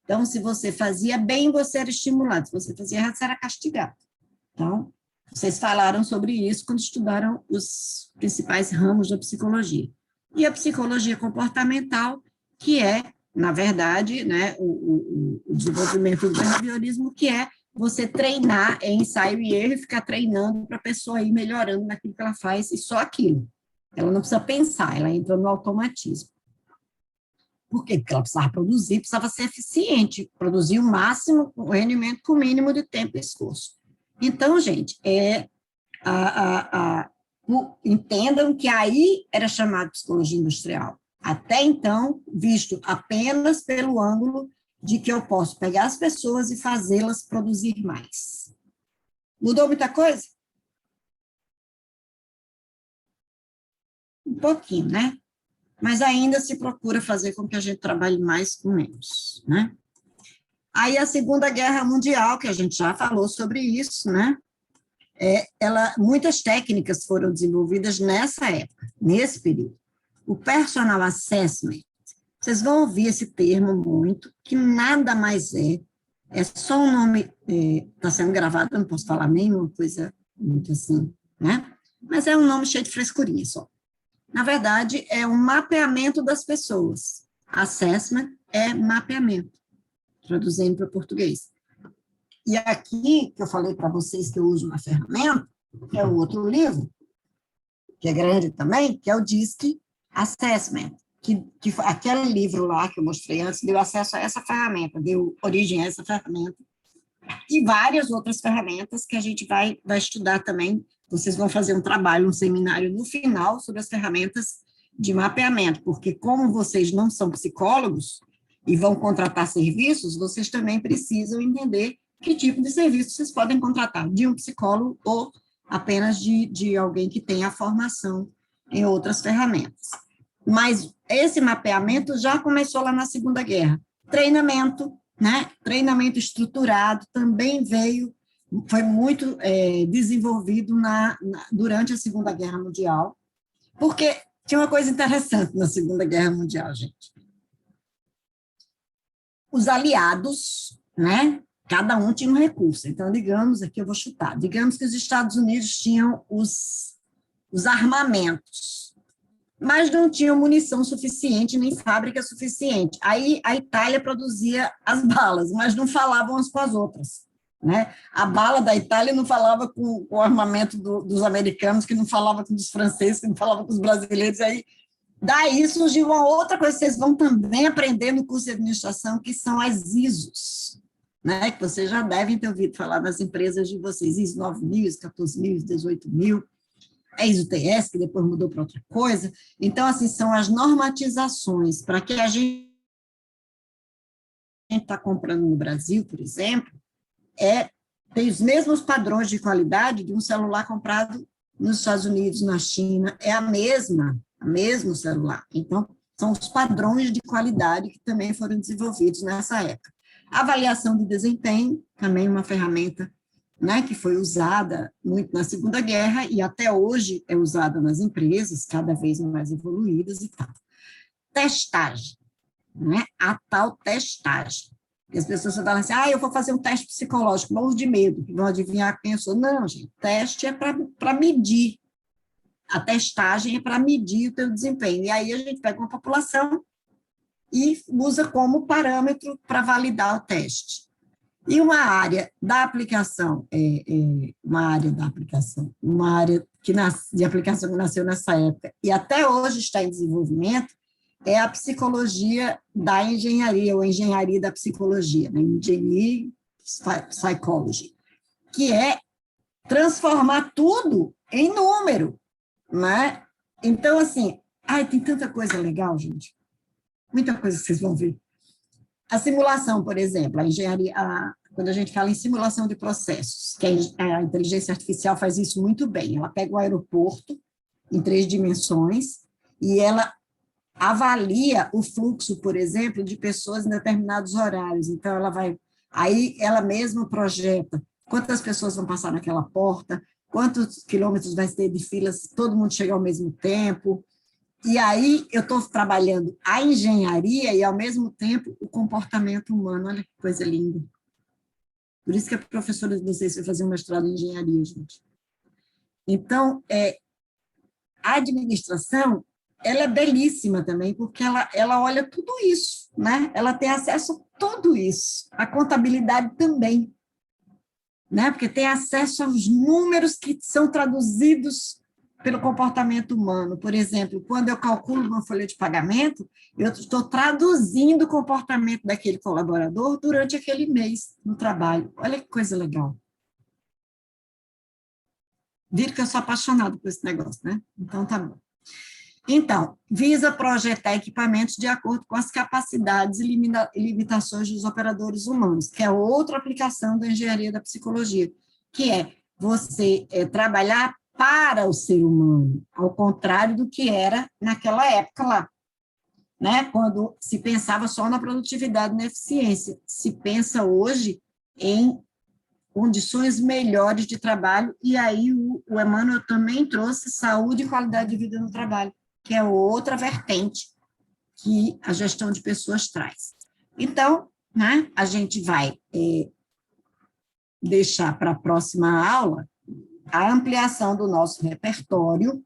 Então, se você fazia bem, você era estimulado, se você fazia errado, você era castigado. Então, vocês falaram sobre isso quando estudaram os principais ramos da psicologia. E a psicologia comportamental, que é, na verdade, né, o desenvolvimento do behaviorismo, que é você treinar em ensaio e erro e ficar treinando para a pessoa ir melhorando naquilo que ela faz, e só aquilo. Ela não precisa pensar, ela entra no automatismo. Por quê? Porque ela precisava produzir, precisava ser eficiente, produzir o máximo, o rendimento com o mínimo de tempo e esforço. Então, gente, entendam que aí era chamado de psicologia industrial. Até então, visto apenas pelo ângulo de que eu posso pegar as pessoas e fazê-las produzir mais. Mudou muita coisa? Um pouquinho, né? Mas ainda se procura fazer com que a gente trabalhe mais com menos, né? Aí a Segunda Guerra Mundial, que a gente já falou sobre isso, né? Muitas técnicas foram desenvolvidas nessa época, nesse período. O personal assessment, vocês vão ouvir esse termo muito, que nada mais é só um nome, está sendo gravado, eu não posso falar nenhuma coisa muito assim, né? Mas é um nome cheio de frescurinha só. Na verdade, é um mapeamento das pessoas. Assessment é mapeamento, traduzindo para português. E aqui, que eu falei para vocês que eu uso uma ferramenta, é o outro livro, que é grande também, que é o DISC Assessment, que aquele livro lá que eu mostrei antes deu acesso a essa ferramenta, deu origem a essa ferramenta, e várias outras ferramentas que a gente vai estudar também. Vocês vão fazer um trabalho, um seminário no final sobre as ferramentas de mapeamento, porque como vocês não são psicólogos e vão contratar serviços, vocês também precisam entender que tipo de serviço vocês podem contratar, de um psicólogo ou apenas de alguém que tenha formação em outras ferramentas. Mas esse mapeamento já começou lá na Segunda Guerra. Treinamento, né? Treinamento estruturado também foi muito desenvolvido durante a Segunda Guerra Mundial, porque tinha uma coisa interessante na Segunda Guerra Mundial, gente. Os aliados, né? Cada um tinha um recurso. Então, digamos, aqui eu vou chutar, digamos que os Estados Unidos tinham os armamentos, mas não tinham munição suficiente, nem fábrica suficiente. Aí a Itália produzia as balas, mas não falavam umas com as outras, né? A bala da Itália não falava com o armamento dos americanos, que não falava com os franceses, que não falava com os brasileiros. Aí, daí surgiu uma outra coisa que vocês vão também aprender no curso de administração, que são as ISOs, né? Que vocês já devem ter ouvido falar das empresas de vocês, ISO 9.000, ISO 14.000, ISO 18.000, a ISO TS, que depois mudou para outra coisa. Então, assim, são as normatizações para que a gente está comprando no Brasil, por exemplo, tem os mesmos padrões de qualidade de um celular comprado nos Estados Unidos, na China, é o mesmo celular. Então, são os padrões de qualidade que também foram desenvolvidos nessa época. A avaliação de desempenho, também uma ferramenta, né, que foi usada muito na Segunda Guerra e até hoje é usada nas empresas, cada vez mais evoluídas e tal. Testagem, né, a tal testagem. E as pessoas falam assim, eu vou fazer um teste psicológico, morro de medo, que vão adivinhar quem eu sou. Não, gente, teste é para medir. A testagem é para medir o teu desempenho. E aí a gente pega uma população e usa como parâmetro para validar o teste. E uma área da aplicação, uma área de aplicação que nasceu nessa época e até hoje está em desenvolvimento, é a psicologia da engenharia, ou engenharia da psicologia, né? Engineering Psychology, que é transformar tudo em número, né? Então, assim, tem tanta coisa legal, gente, muita coisa que vocês vão ver. A simulação, por exemplo, a engenharia, quando a gente fala em simulação de processos, que a inteligência artificial faz isso muito bem, ela pega o aeroporto em 3 dimensões e ela avalia o fluxo, por exemplo, de pessoas em determinados horários. Então, ela vai Aí ela mesma projeta quantas pessoas vão passar naquela porta, quantos quilômetros vai ter de filas, todo mundo chega ao mesmo tempo. E aí eu estou trabalhando a engenharia e, ao mesmo tempo, o comportamento humano. Olha que coisa linda. Por isso que a professora de vocês foi fazer um mestrado em engenharia, gente. Então, a administração, ela é belíssima também, porque ela olha tudo isso, né? Ela tem acesso a tudo isso. A contabilidade também, né? Porque tem acesso aos números que são traduzidos pelo comportamento humano. Por exemplo, quando eu calculo uma folha de pagamento, eu estou traduzindo o comportamento daquele colaborador durante aquele mês no trabalho. Olha que coisa legal. Viram que eu sou apaixonada por esse negócio, né? Então, tá bom. Então, visa projetar equipamentos de acordo com as capacidades e limitações dos operadores humanos, que é outra aplicação da engenharia da psicologia, que é você trabalhar para o ser humano, ao contrário do que era naquela época lá, né? Quando se pensava só na produtividade e na eficiência. Se pensa hoje em condições melhores de trabalho, e aí o Emmanuel também trouxe saúde e qualidade de vida no trabalho, que é outra vertente que a gestão de pessoas traz. Então, né, a gente vai deixar para a próxima aula a ampliação do nosso repertório,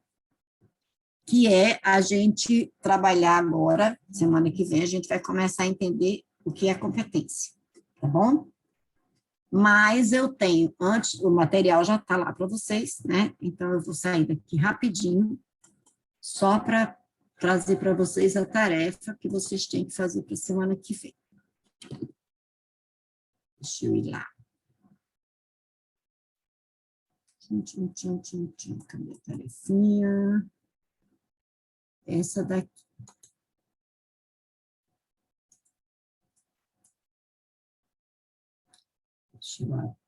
que é a gente trabalhar agora, semana que vem, a gente vai começar a entender o que é competência, tá bom? Mas eu tenho, antes, o material já está lá para vocês, né? Então, eu vou sair daqui rapidinho, só para trazer para vocês a tarefa que vocês têm que fazer para a semana que vem. Deixa eu ir lá. Cadê a tarefinha? Essa daqui.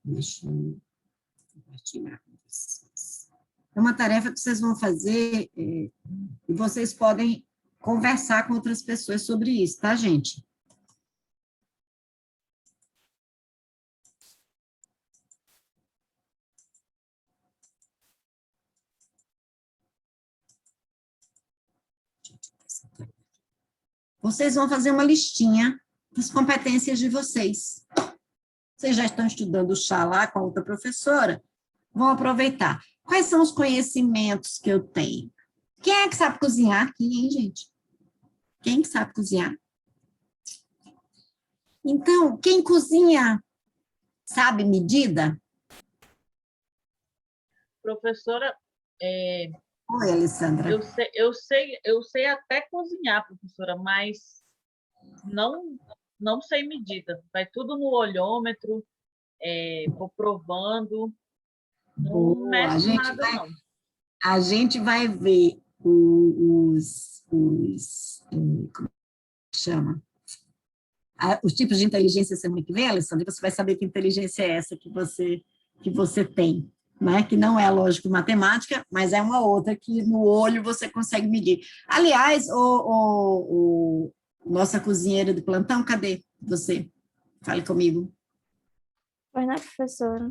Deixa eu compartilhar com vocês. É uma tarefa que vocês vão fazer e vocês podem conversar com outras pessoas sobre isso, tá, gente? Vocês vão fazer uma listinha das competências de vocês. Vocês já estão estudando o chá lá com a outra professora, vão aproveitar. Quais são os conhecimentos que eu tenho? Quem é que sabe cozinhar aqui, hein, gente? Quem que sabe cozinhar? Então, quem cozinha sabe medida? Professora, Oi, Alessandra. eu sei até cozinhar, professora, mas não sei medida. Vai tudo no olhômetro, vou provando, não mexe nada, não. A gente vai ver como chama? Os tipos de inteligência semana que vem, Alessandra, você vai saber que inteligência é essa que você tem, né? Que não é lógico-matemática, mas é uma outra que no olho você consegue medir. Aliás, nossa cozinheira do plantão, cadê você? Fale comigo. Foi na professora.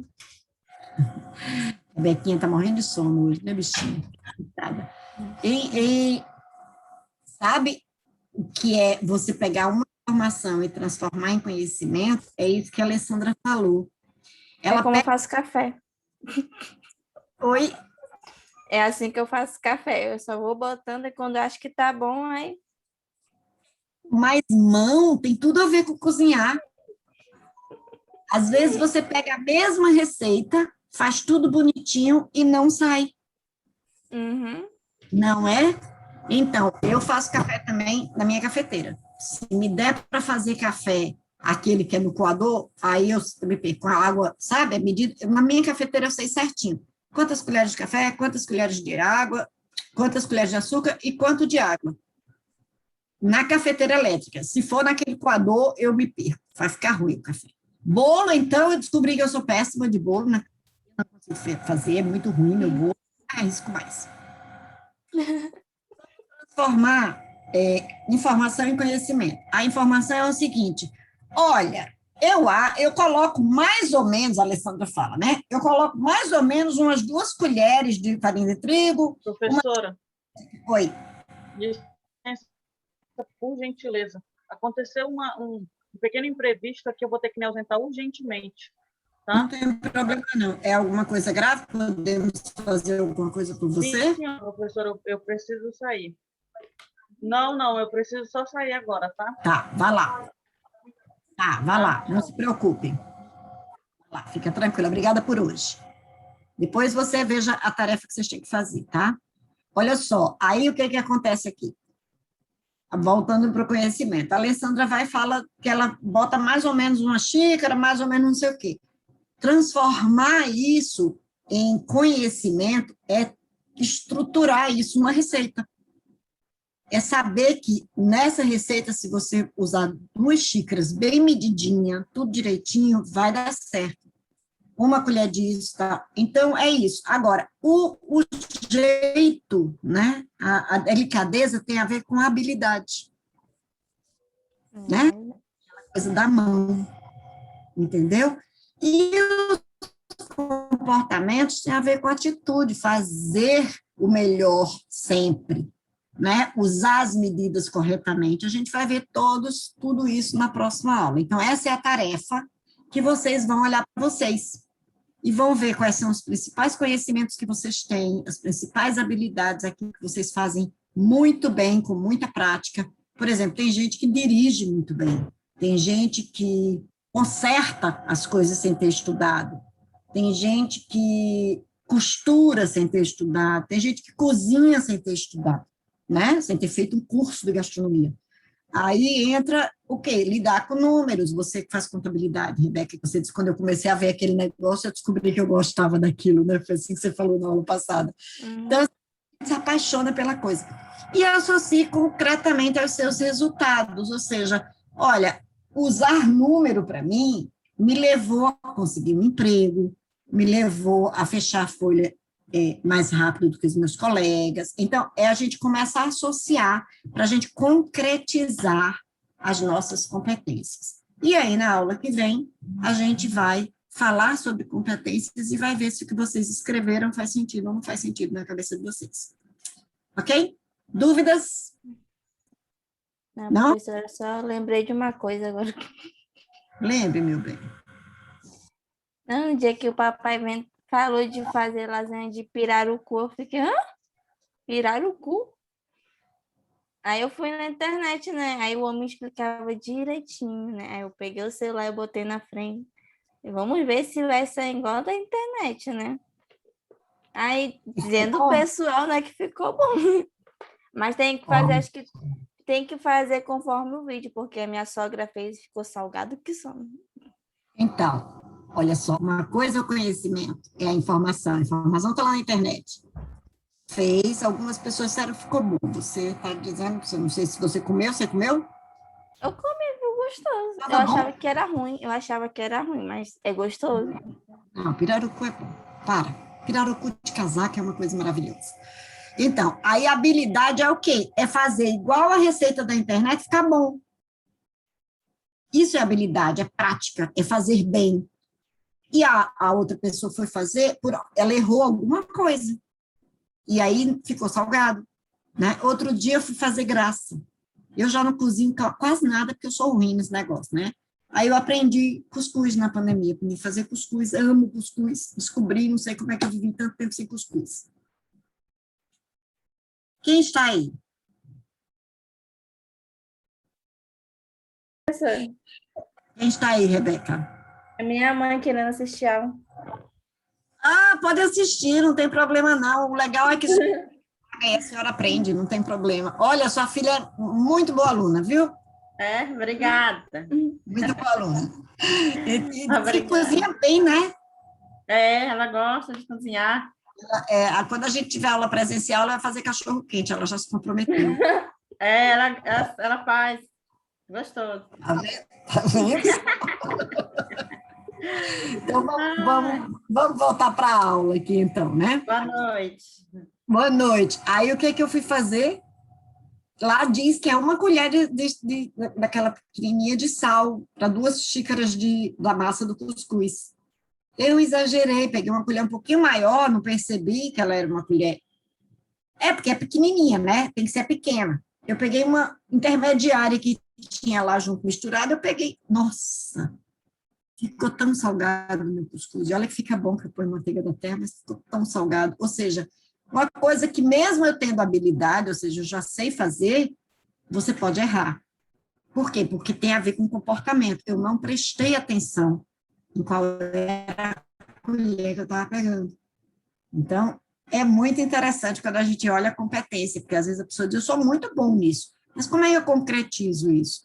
A Bequinha está morrendo de sono hoje, né, bichinha? Sabe o que é você pegar uma informação e transformar em conhecimento? É isso que a Alessandra falou. É como eu faço café. Oi? É assim que eu faço café. Eu só vou botando e quando eu acho que tá bom, aí... Mas mão tem tudo a ver com cozinhar. Às vezes você pega a mesma receita, faz tudo bonitinho e não sai. Uhum. Não é? Então, eu faço café também na minha cafeteira. Se me der para fazer café, aquele que é no coador, aí eu me perco com a água, sabe? Na minha cafeteira eu sei certinho. Quantas colheres de café, quantas colheres de água, quantas colheres de açúcar e quanto de água. Na cafeteira elétrica. Se for naquele coador, eu me perco. Vai ficar ruim o café. Bolo, então, eu descobri que eu sou péssima de bolo. Não consigo fazer, é muito ruim meu bolo. Arrisco mais. Transformar informação em conhecimento. A informação é o seguinte: olha, Eu coloco mais ou menos, a Alessandra fala, né? Eu coloco mais ou menos umas 2 colheres de farinha de trigo. Professora, Oi. licença, por gentileza. Aconteceu um pequeno imprevisto aqui, eu vou ter que me ausentar urgentemente. Tá? Não tem problema, não. É alguma coisa grave? Podemos fazer alguma coisa por você? Sim, professora, eu preciso sair. Não, eu preciso só sair agora, tá? Tá, vá lá. Tá, vá lá, não se preocupem. Vá lá, fica tranquila. Obrigada por hoje. Depois você veja a tarefa que vocês têm que fazer, tá? Olha só, aí o que que acontece aqui? Voltando para o conhecimento. A Alessandra vai e fala que ela bota mais ou menos uma xícara, mais ou menos não sei o quê. Transformar isso em conhecimento é estruturar isso numa receita. É saber que nessa receita, se você usar 2 xícaras bem medidinha, tudo direitinho, vai dar certo. 1 colher disso, tá? Então, é isso. Agora, o jeito, né? A delicadeza tem a ver com a habilidade. Né? Aquela coisa da mão. Entendeu? E os comportamentos têm a ver com a atitude, fazer o melhor sempre. Né? Usar as medidas corretamente. A gente vai ver tudo isso na próxima aula. Então, essa é a tarefa que vocês vão olhar para vocês e vão ver quais são os principais conhecimentos que vocês têm, as principais habilidades, aquilo que vocês fazem muito bem, com muita prática. Por exemplo, tem gente que dirige muito bem, tem gente que conserta as coisas sem ter estudado, tem gente que costura sem ter estudado, tem gente que cozinha sem ter estudado, né? Sem ter feito um curso de gastronomia. Aí entra o quê? Lidar com números. Você que faz contabilidade, Rebeca, você disse, quando eu comecei a ver aquele negócio, eu descobri que eu gostava daquilo, né? Foi assim que você falou na aula passada. Então, você se apaixona pela coisa. E associe concretamente aos seus resultados, ou seja, olha, usar número para mim me levou a conseguir um emprego, me levou a fechar a folha mais rápido do que os meus colegas. Então, a gente começa a associar para a gente concretizar as nossas competências. E aí, na aula que vem, a gente vai falar sobre competências e vai ver se o que vocês escreveram faz sentido ou não faz sentido na cabeça de vocês. Ok? Dúvidas? Não, professora, só lembrei de uma coisa agora. Lembre, meu bem. Não, no dia que o papai falou de fazer lasanha de pirarucu, eu fiquei, hã? Pirarucu? Aí eu fui na internet, né? Aí o homem explicava direitinho, né? Aí eu peguei o celular e botei na frente. E vamos ver se vai ser igual da internet, né? Aí, dizendo o pessoal, né, que ficou bom. Mas tem que fazer, acho que tem que fazer conforme o vídeo, porque a minha sogra fez e ficou salgado que só. Então, olha só, uma coisa é o conhecimento, é a informação está lá na internet. Fez, algumas pessoas disseram que ficou bom. Você está dizendo, não sei se você comeu, você comeu? Eu comi, viu, gostoso. Tá eu bom. achava que era ruim, mas é gostoso. Não, pirarucu é bom. Pirarucu de casaca é uma coisa maravilhosa. Então, aí a habilidade é o quê? É fazer igual a receita da internet ficar bom. Isso é habilidade, é prática, é fazer bem. E a outra pessoa foi fazer, ela errou alguma coisa. E aí ficou salgado. Né? Outro dia eu fui fazer graça. Eu já não cozinho quase nada, porque eu sou ruim nesse negócio, né? Aí eu aprendi cuscuz na pandemia, aprendi a fazer cuscuz, amo cuscuz, descobri, não sei como é que eu vivi tanto tempo sem cuscuz. Quem está aí? Quem está aí, Rebeca? É minha mãe querendo assistir aula. Ah, pode assistir, não tem problema não. O legal é que a senhora aprende, não tem problema. Olha, sua filha é muito boa aluna, viu? É, obrigada. Muito boa aluna. E cozinha bem, né? É, ela gosta de cozinhar. Quando a gente tiver aula presencial, ela vai fazer cachorro quente, ela já se comprometeu. É, ela faz. Gostoso. Tá vendo? Então, vamos voltar para a aula aqui, então, né? Boa noite. Boa noite. Aí, o que eu fui fazer? lá diz que é uma colher daquela pequenininha de sal para 2 xícaras da massa do cuscuz. Eu exagerei, peguei uma colher um pouquinho maior, não percebi que ela era uma colher. Porque é pequenininha, né? Tem que ser pequena. Eu peguei uma intermediária que tinha lá junto misturada, eu peguei. Nossa, ficou tão salgado o meu cuscuz. E olha que fica bom que eu ponho manteiga da terra, mas ficou tão salgado. Ou seja, uma coisa que mesmo eu tendo habilidade, ou seja, eu já sei fazer, você pode errar. Por quê? Porque tem a ver com comportamento. Eu não prestei atenção em qual era a colher que eu estava pegando. Então, é muito interessante quando a gente olha a competência, porque às vezes a pessoa diz, eu sou muito bom nisso, mas como é que eu concretizo isso?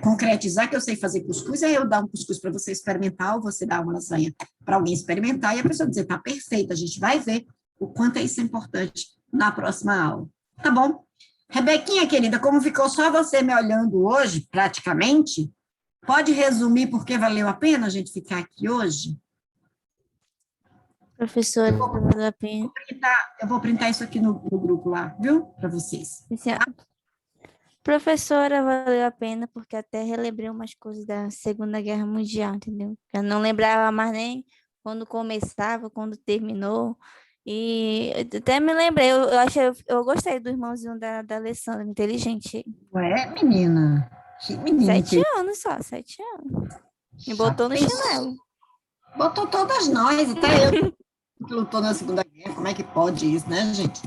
Concretizar que eu sei fazer cuscuz é eu dar um cuscuz para você experimentar, ou você dar uma lasanha para alguém experimentar, e a pessoa dizer, tá perfeito, a gente vai ver o quanto é isso importante na próxima aula. Tá bom? Rebequinha, querida, como ficou só você me olhando hoje, praticamente, pode resumir por que valeu a pena a gente ficar aqui hoje? Professora, valeu a pena. Eu vou printar isso aqui no grupo lá, viu? Para vocês. Professora, valeu a pena, porque até relembrei umas coisas da Segunda Guerra Mundial, entendeu? Eu não lembrava mais nem quando começava, quando terminou. E até me lembrei, eu gostei do irmãozinho da Alessandra, inteligente. Ué, menina. Que menina. 7 anos só, 7 anos. Me botou no chinelo. Botou todas nós, até eu que lutou na Segunda Guerra. Como é que pode isso, né, gente?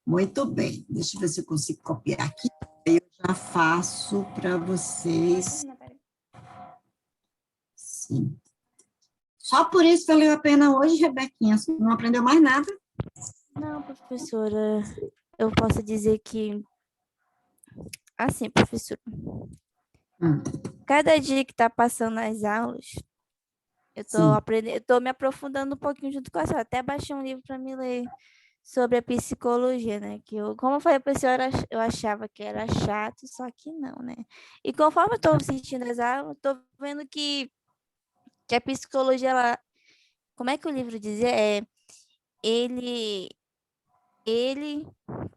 Muito bem. Deixa eu ver se eu consigo copiar aqui. Eu já faço para vocês. Sim. Só por isso valeu a pena hoje, Rebequinha. Você não aprendeu mais nada? Não, professora. Eu posso dizer que... Assim, professora. Cada dia que está passando as aulas, eu estou aprendendo, estou me aprofundando um pouquinho junto com a senhora. Até baixei um livro para me ler sobre a psicologia, né? Que eu, como eu falei para a senhora, eu achava que era chato, só que não, né? E conforme eu estou assistindo as aulas, estou vendo que a psicologia, ela, como é que o livro dizia?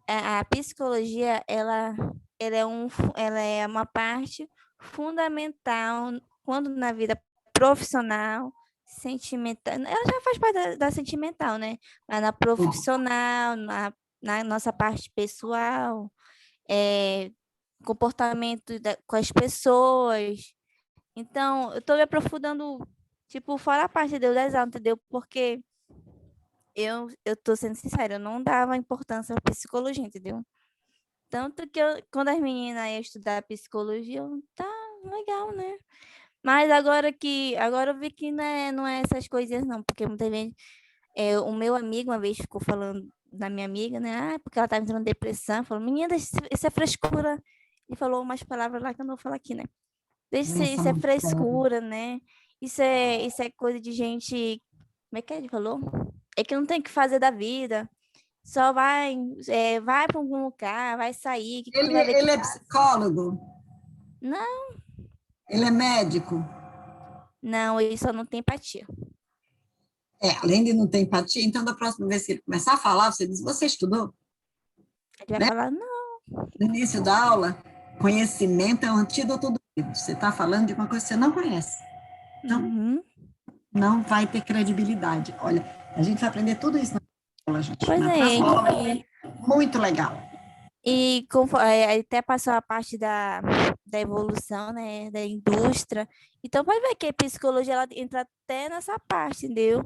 A psicologia, ela é uma parte fundamental quando na vida profissional, sentimental, ela já faz parte da sentimental, né? Mas na profissional, na nossa parte pessoal, comportamento com as pessoas. Então, eu estou me aprofundando, tipo, fora a parte das aulas, entendeu? Porque eu tô sendo sincera, eu não dava importância à psicologia, entendeu? Tanto que quando as meninas iam estudar psicologia, tá legal, né? Mas agora eu vi que não é essas coisinhas não, porque muita gente, o meu amigo uma vez ficou falando da minha amiga, né? Porque ela tava entrando em depressão, falou, menina, isso é frescura. E falou umas palavras lá que eu não vou falar aqui, né? Isso é frescura, né? Isso é coisa de gente, como é que ele falou? É que não tem o que fazer da vida. Só vai para algum lugar, vai sair. Ele é psicólogo? Não. Ele é médico? Não, ele só não tem empatia. Além de não ter empatia, então da próxima vez que ele começar a falar, você diz, você estudou? Ele vai falar, não. No início da aula, conhecimento é o antídoto do medo. Você está falando de uma coisa que você não conhece. Então, não vai ter credibilidade. Olha, a gente vai aprender tudo isso na aula, gente. Pois na próxima aula vai ser muito legal. E até passou a parte da evolução, né, da indústria. Então, pode ver que a psicologia ela entra até nessa parte, entendeu?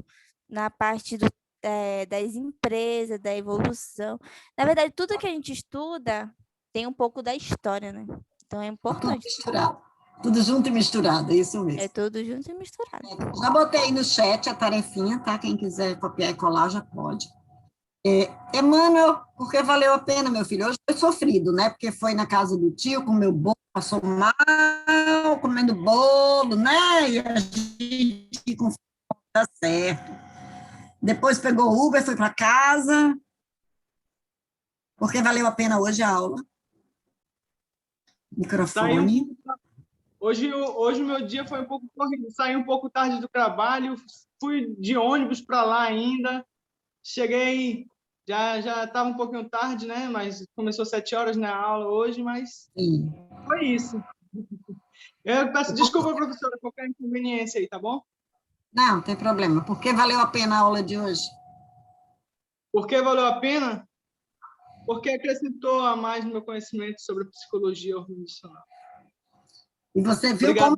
Na parte das empresas, da evolução. Na verdade, tudo que a gente estuda tem um pouco da história, né? Então, é importante. Tudo misturado. Tudo junto e misturado, é isso mesmo. É tudo junto e misturado. Já botei aí no chat a tarefinha, tá? Quem quiser copiar e colar já pode. Emmanuel, porque valeu a pena, meu filho. Hoje foi sofrido, né? Porque foi na casa do tio, comeu bolo, passou mal, comendo bolo, né? E a gente com fome, tá certo. Depois pegou o Uber, foi para casa, porque valeu a pena hoje a aula. Microfone. Hoje o meu dia foi um pouco corrido. Saí um pouco tarde do trabalho, fui de ônibus para lá ainda. Cheguei Já estava um pouquinho tarde, né? Mas começou 7 horas na aula hoje, mas Sim. foi isso. Eu peço desculpa, professora, por qualquer inconveniência aí, tá bom? Não, não tem problema. Por que valeu a pena a aula de hoje? Por que valeu a pena? Porque acrescentou a mais no meu conhecimento sobre psicologia organizacional. E você viu Obrigado.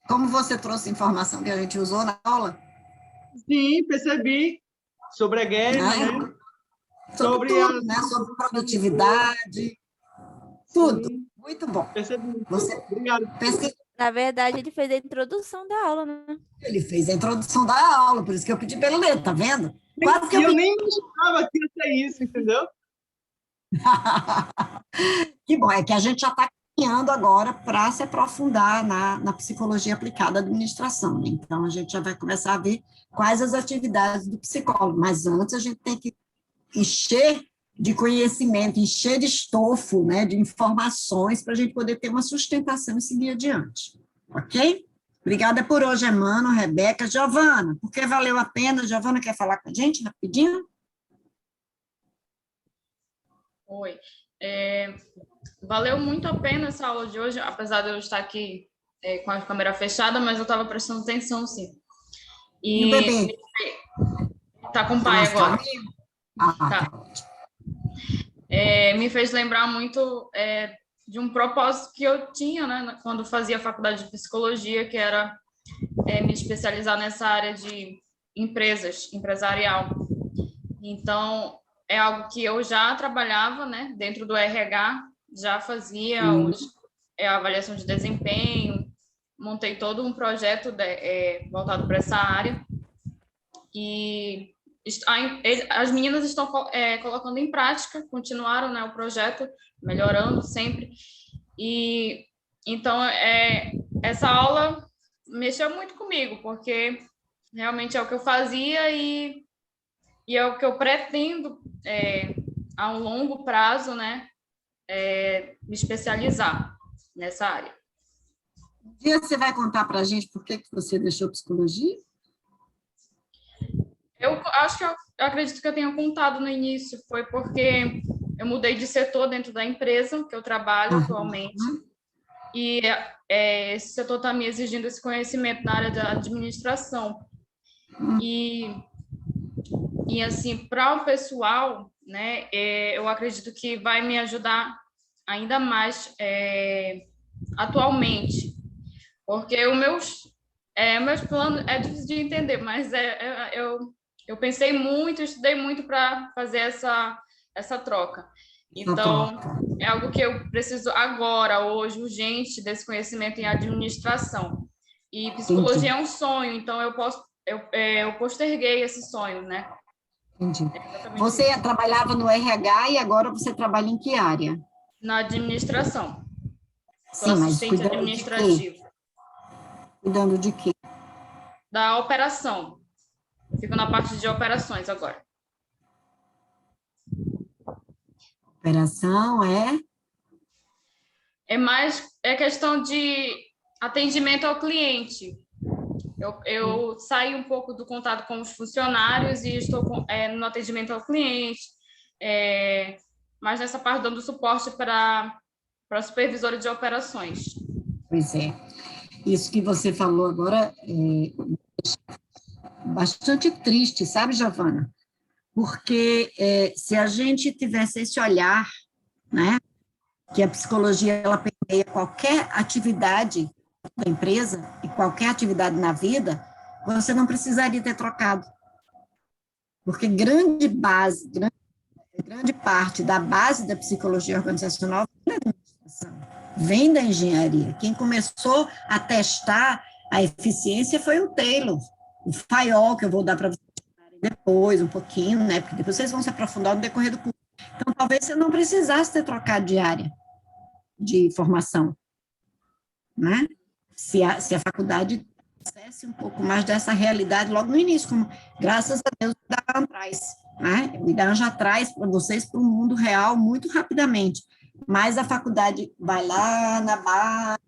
como você trouxe informação que a gente usou na aula? Sim, percebi. Sobre a guerra, né? Sobre tudo, né? Sobre produtividade, tudo. Sim, Muito bom. percebi. Você Obrigado. Na verdade, ele fez a introdução da aula, né? Ele fez a introdução da aula, por isso que eu pedi para ele ler, tá vendo? Quase que E eu nem imaginava que ia ser isso, entendeu? Que bom, é que a gente já está caminhando agora para se aprofundar na psicologia aplicada à administração, né? Então, a gente já vai começar a ver quais as atividades do psicólogo, mas antes a gente tem que encher de conhecimento, encher de estofo, né, de informações, para a gente poder ter uma sustentação e seguir adiante, ok? Obrigada por hoje, Emmanuel, Rebeca. Giovana, por que valeu a pena? Giovana quer falar com a gente rapidinho? Oi. Valeu muito a pena essa aula de hoje, apesar de eu estar aqui com a câmera fechada, mas eu estava prestando atenção, sim. E o bebê? Tá com o pai agora. Tá ótimo. Me fez lembrar muito de um propósito que eu tinha, né, quando fazia faculdade de psicologia, que era me especializar nessa área de empresarial. Então, é algo que eu já trabalhava, né, dentro do RH, já fazia a avaliação de desempenho, montei todo um projeto voltado para essa área, e as meninas estão colocando em prática, continuaram, né, o projeto, melhorando sempre, e então essa aula mexeu muito comigo, porque realmente é o que eu fazia e é o que eu pretendo a um longo prazo, né, me especializar nessa área. Um dia você vai contar para a gente por que você deixou psicologia? Eu acho que eu acredito que eu tenha contado no início, foi porque eu mudei de setor dentro da empresa que eu trabalho atualmente, e esse setor está me exigindo esse conhecimento na área da administração. E assim, para o pessoal, né, eu acredito que vai me ajudar ainda mais atualmente, porque o meus planos é difícil de entender, mas eu pensei muito, estudei muito para fazer essa troca. Então, é algo que eu preciso agora, hoje, urgente, desse conhecimento em administração. E psicologia é um sonho, então eu posterguei esse sonho, né? Entendi. Você trabalhava no RH e agora você trabalha em que área? Na administração. Sou Sim, mas assistente cuidando administrativo. de quê? Cuidando de quê? Da operação. Fico na parte de operações agora. Operação é questão de atendimento ao cliente. Eu saí um pouco do contato com os funcionários e estou no atendimento ao cliente, mas nessa parte dando suporte para supervisora de operações. Pois é. Isso que você falou agora é bastante triste, sabe, Giovana? Porque se a gente tivesse esse olhar, né, que a psicologia ela permeia qualquer atividade da empresa e qualquer atividade na vida, você não precisaria ter trocado. Porque grande parte da base da psicologia organizacional vem da administração, vem da engenharia. Quem começou a testar a eficiência foi o Taylor, o Fayol, que eu vou dar para vocês depois, um pouquinho, né? Porque depois vocês vão se aprofundar no decorrer do curso. Então, talvez você não precisasse ter trocado de área de formação, né? Se a faculdade trouxesse um pouco mais dessa realidade logo no início, como, graças a Deus, o IDAAN traz, né? O IDAAN já traz para vocês para o mundo real muito rapidamente, mas a faculdade vai lá na base,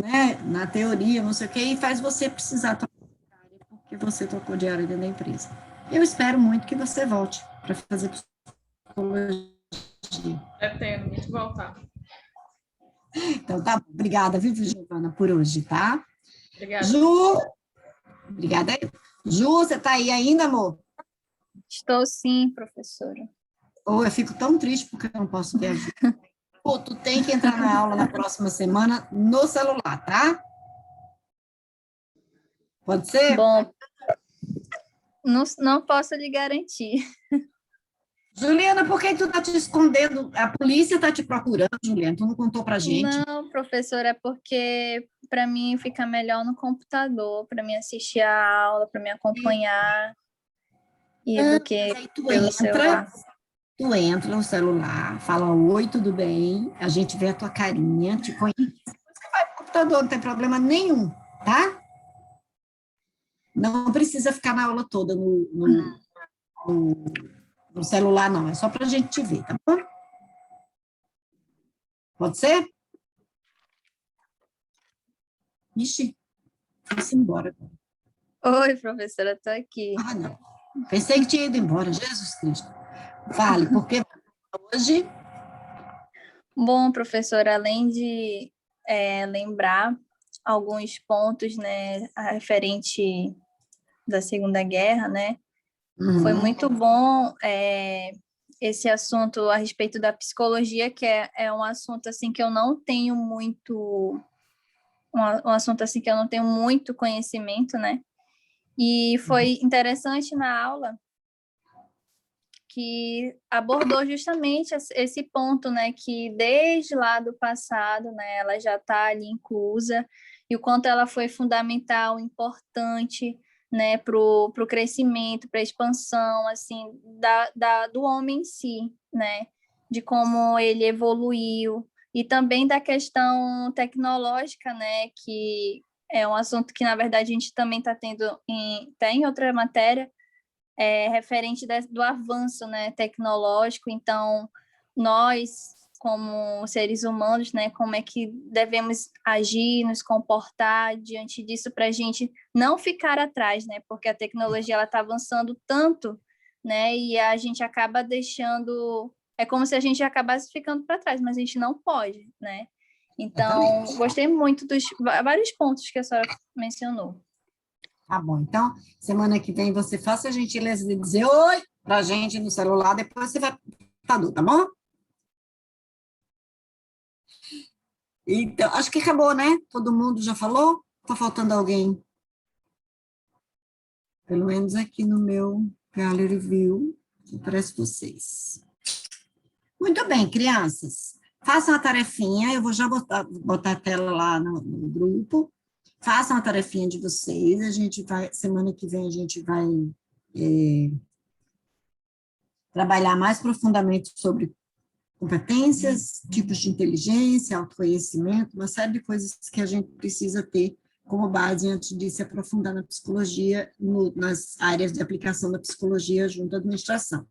né? Na teoria, não sei o quê, e faz você precisar trocar de área, porque você trocou de área dentro da empresa. Eu espero muito que você volte para fazer psicologia. Pretendo muito voltar. Então, tá bom. Obrigada, viu, Giovana, por hoje, tá? Obrigada. Ju, obrigada. Ju, você tá aí ainda, amor? Estou sim, professora. Ou eu fico tão triste porque eu não posso ver a Ju. Pô, tu tem que entrar na aula na próxima semana no celular, tá? Pode ser? Bom, não posso lhe garantir. Juliana, por que tu tá te escondendo? A polícia tá te procurando, Juliana, tu não contou pra gente. Não, professora, é porque para mim fica melhor no computador, para mim assistir a aula, para me acompanhar, do que Aí tu pelo celular. tu entra no celular, fala oi, tudo bem, a gente vê a tua carinha, te conhece. Depois você vai pro computador, não tem problema nenhum, tá? Não precisa ficar na aula toda no celular, não. É só para a gente te ver, tá bom? Pode ser? Ixi, foi-se embora. Oi, professora, estou aqui. Ah, não. Pensei que tinha ido embora, Jesus Cristo. Fale, porque hoje... Bom, professora, além de lembrar alguns pontos, né, referente da Segunda Guerra, né, foi muito bom esse assunto a respeito da psicologia, que é um assunto assim que eu não tenho muito um assunto assim que eu não tenho muito conhecimento, né? E foi interessante na aula que abordou justamente esse ponto, né, que desde lá do passado, né, ela já está ali inclusa, e o quanto ela foi fundamental, importante, né, para o crescimento, para a expansão, assim, do homem em si, né, de como ele evoluiu, e também da questão tecnológica, né, que é um assunto que, na verdade, a gente também está tendo em outra matéria, referente do avanço, né, tecnológico. Então, nós, como seres humanos, né, como é que devemos agir, nos comportar diante disso para a gente não ficar atrás, né, porque a tecnologia ela está avançando tanto, né, e a gente acaba deixando, é como se a gente acabasse ficando para trás, mas a gente não pode, né. Então, gostei muito dos vários pontos que a senhora mencionou. Tá bom, então, semana que vem você faça a gentileza de dizer oi pra gente no celular, depois você vai pro computador, tá bom? Então, acho que acabou, né? Todo mundo já falou? Tá faltando alguém? Pelo menos aqui no meu Gallery View, aparece vocês. Muito bem, crianças. Façam a tarefinha, eu vou já botar a tela lá no grupo. Façam a tarefinha de vocês, a gente vai, semana que vem a gente vai trabalhar mais profundamente sobre competências, tipos de inteligência, autoconhecimento, uma série de coisas que a gente precisa ter como base antes de se aprofundar na psicologia, nas áreas de aplicação da psicologia junto à administração.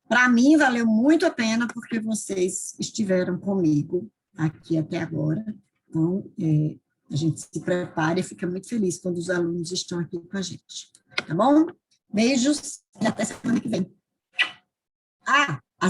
Para mim, valeu muito a pena, porque vocês estiveram comigo aqui até agora, então, a gente se prepara e fica muito feliz quando os alunos estão aqui com a gente. Tá bom? Beijos e até semana que vem. Ah,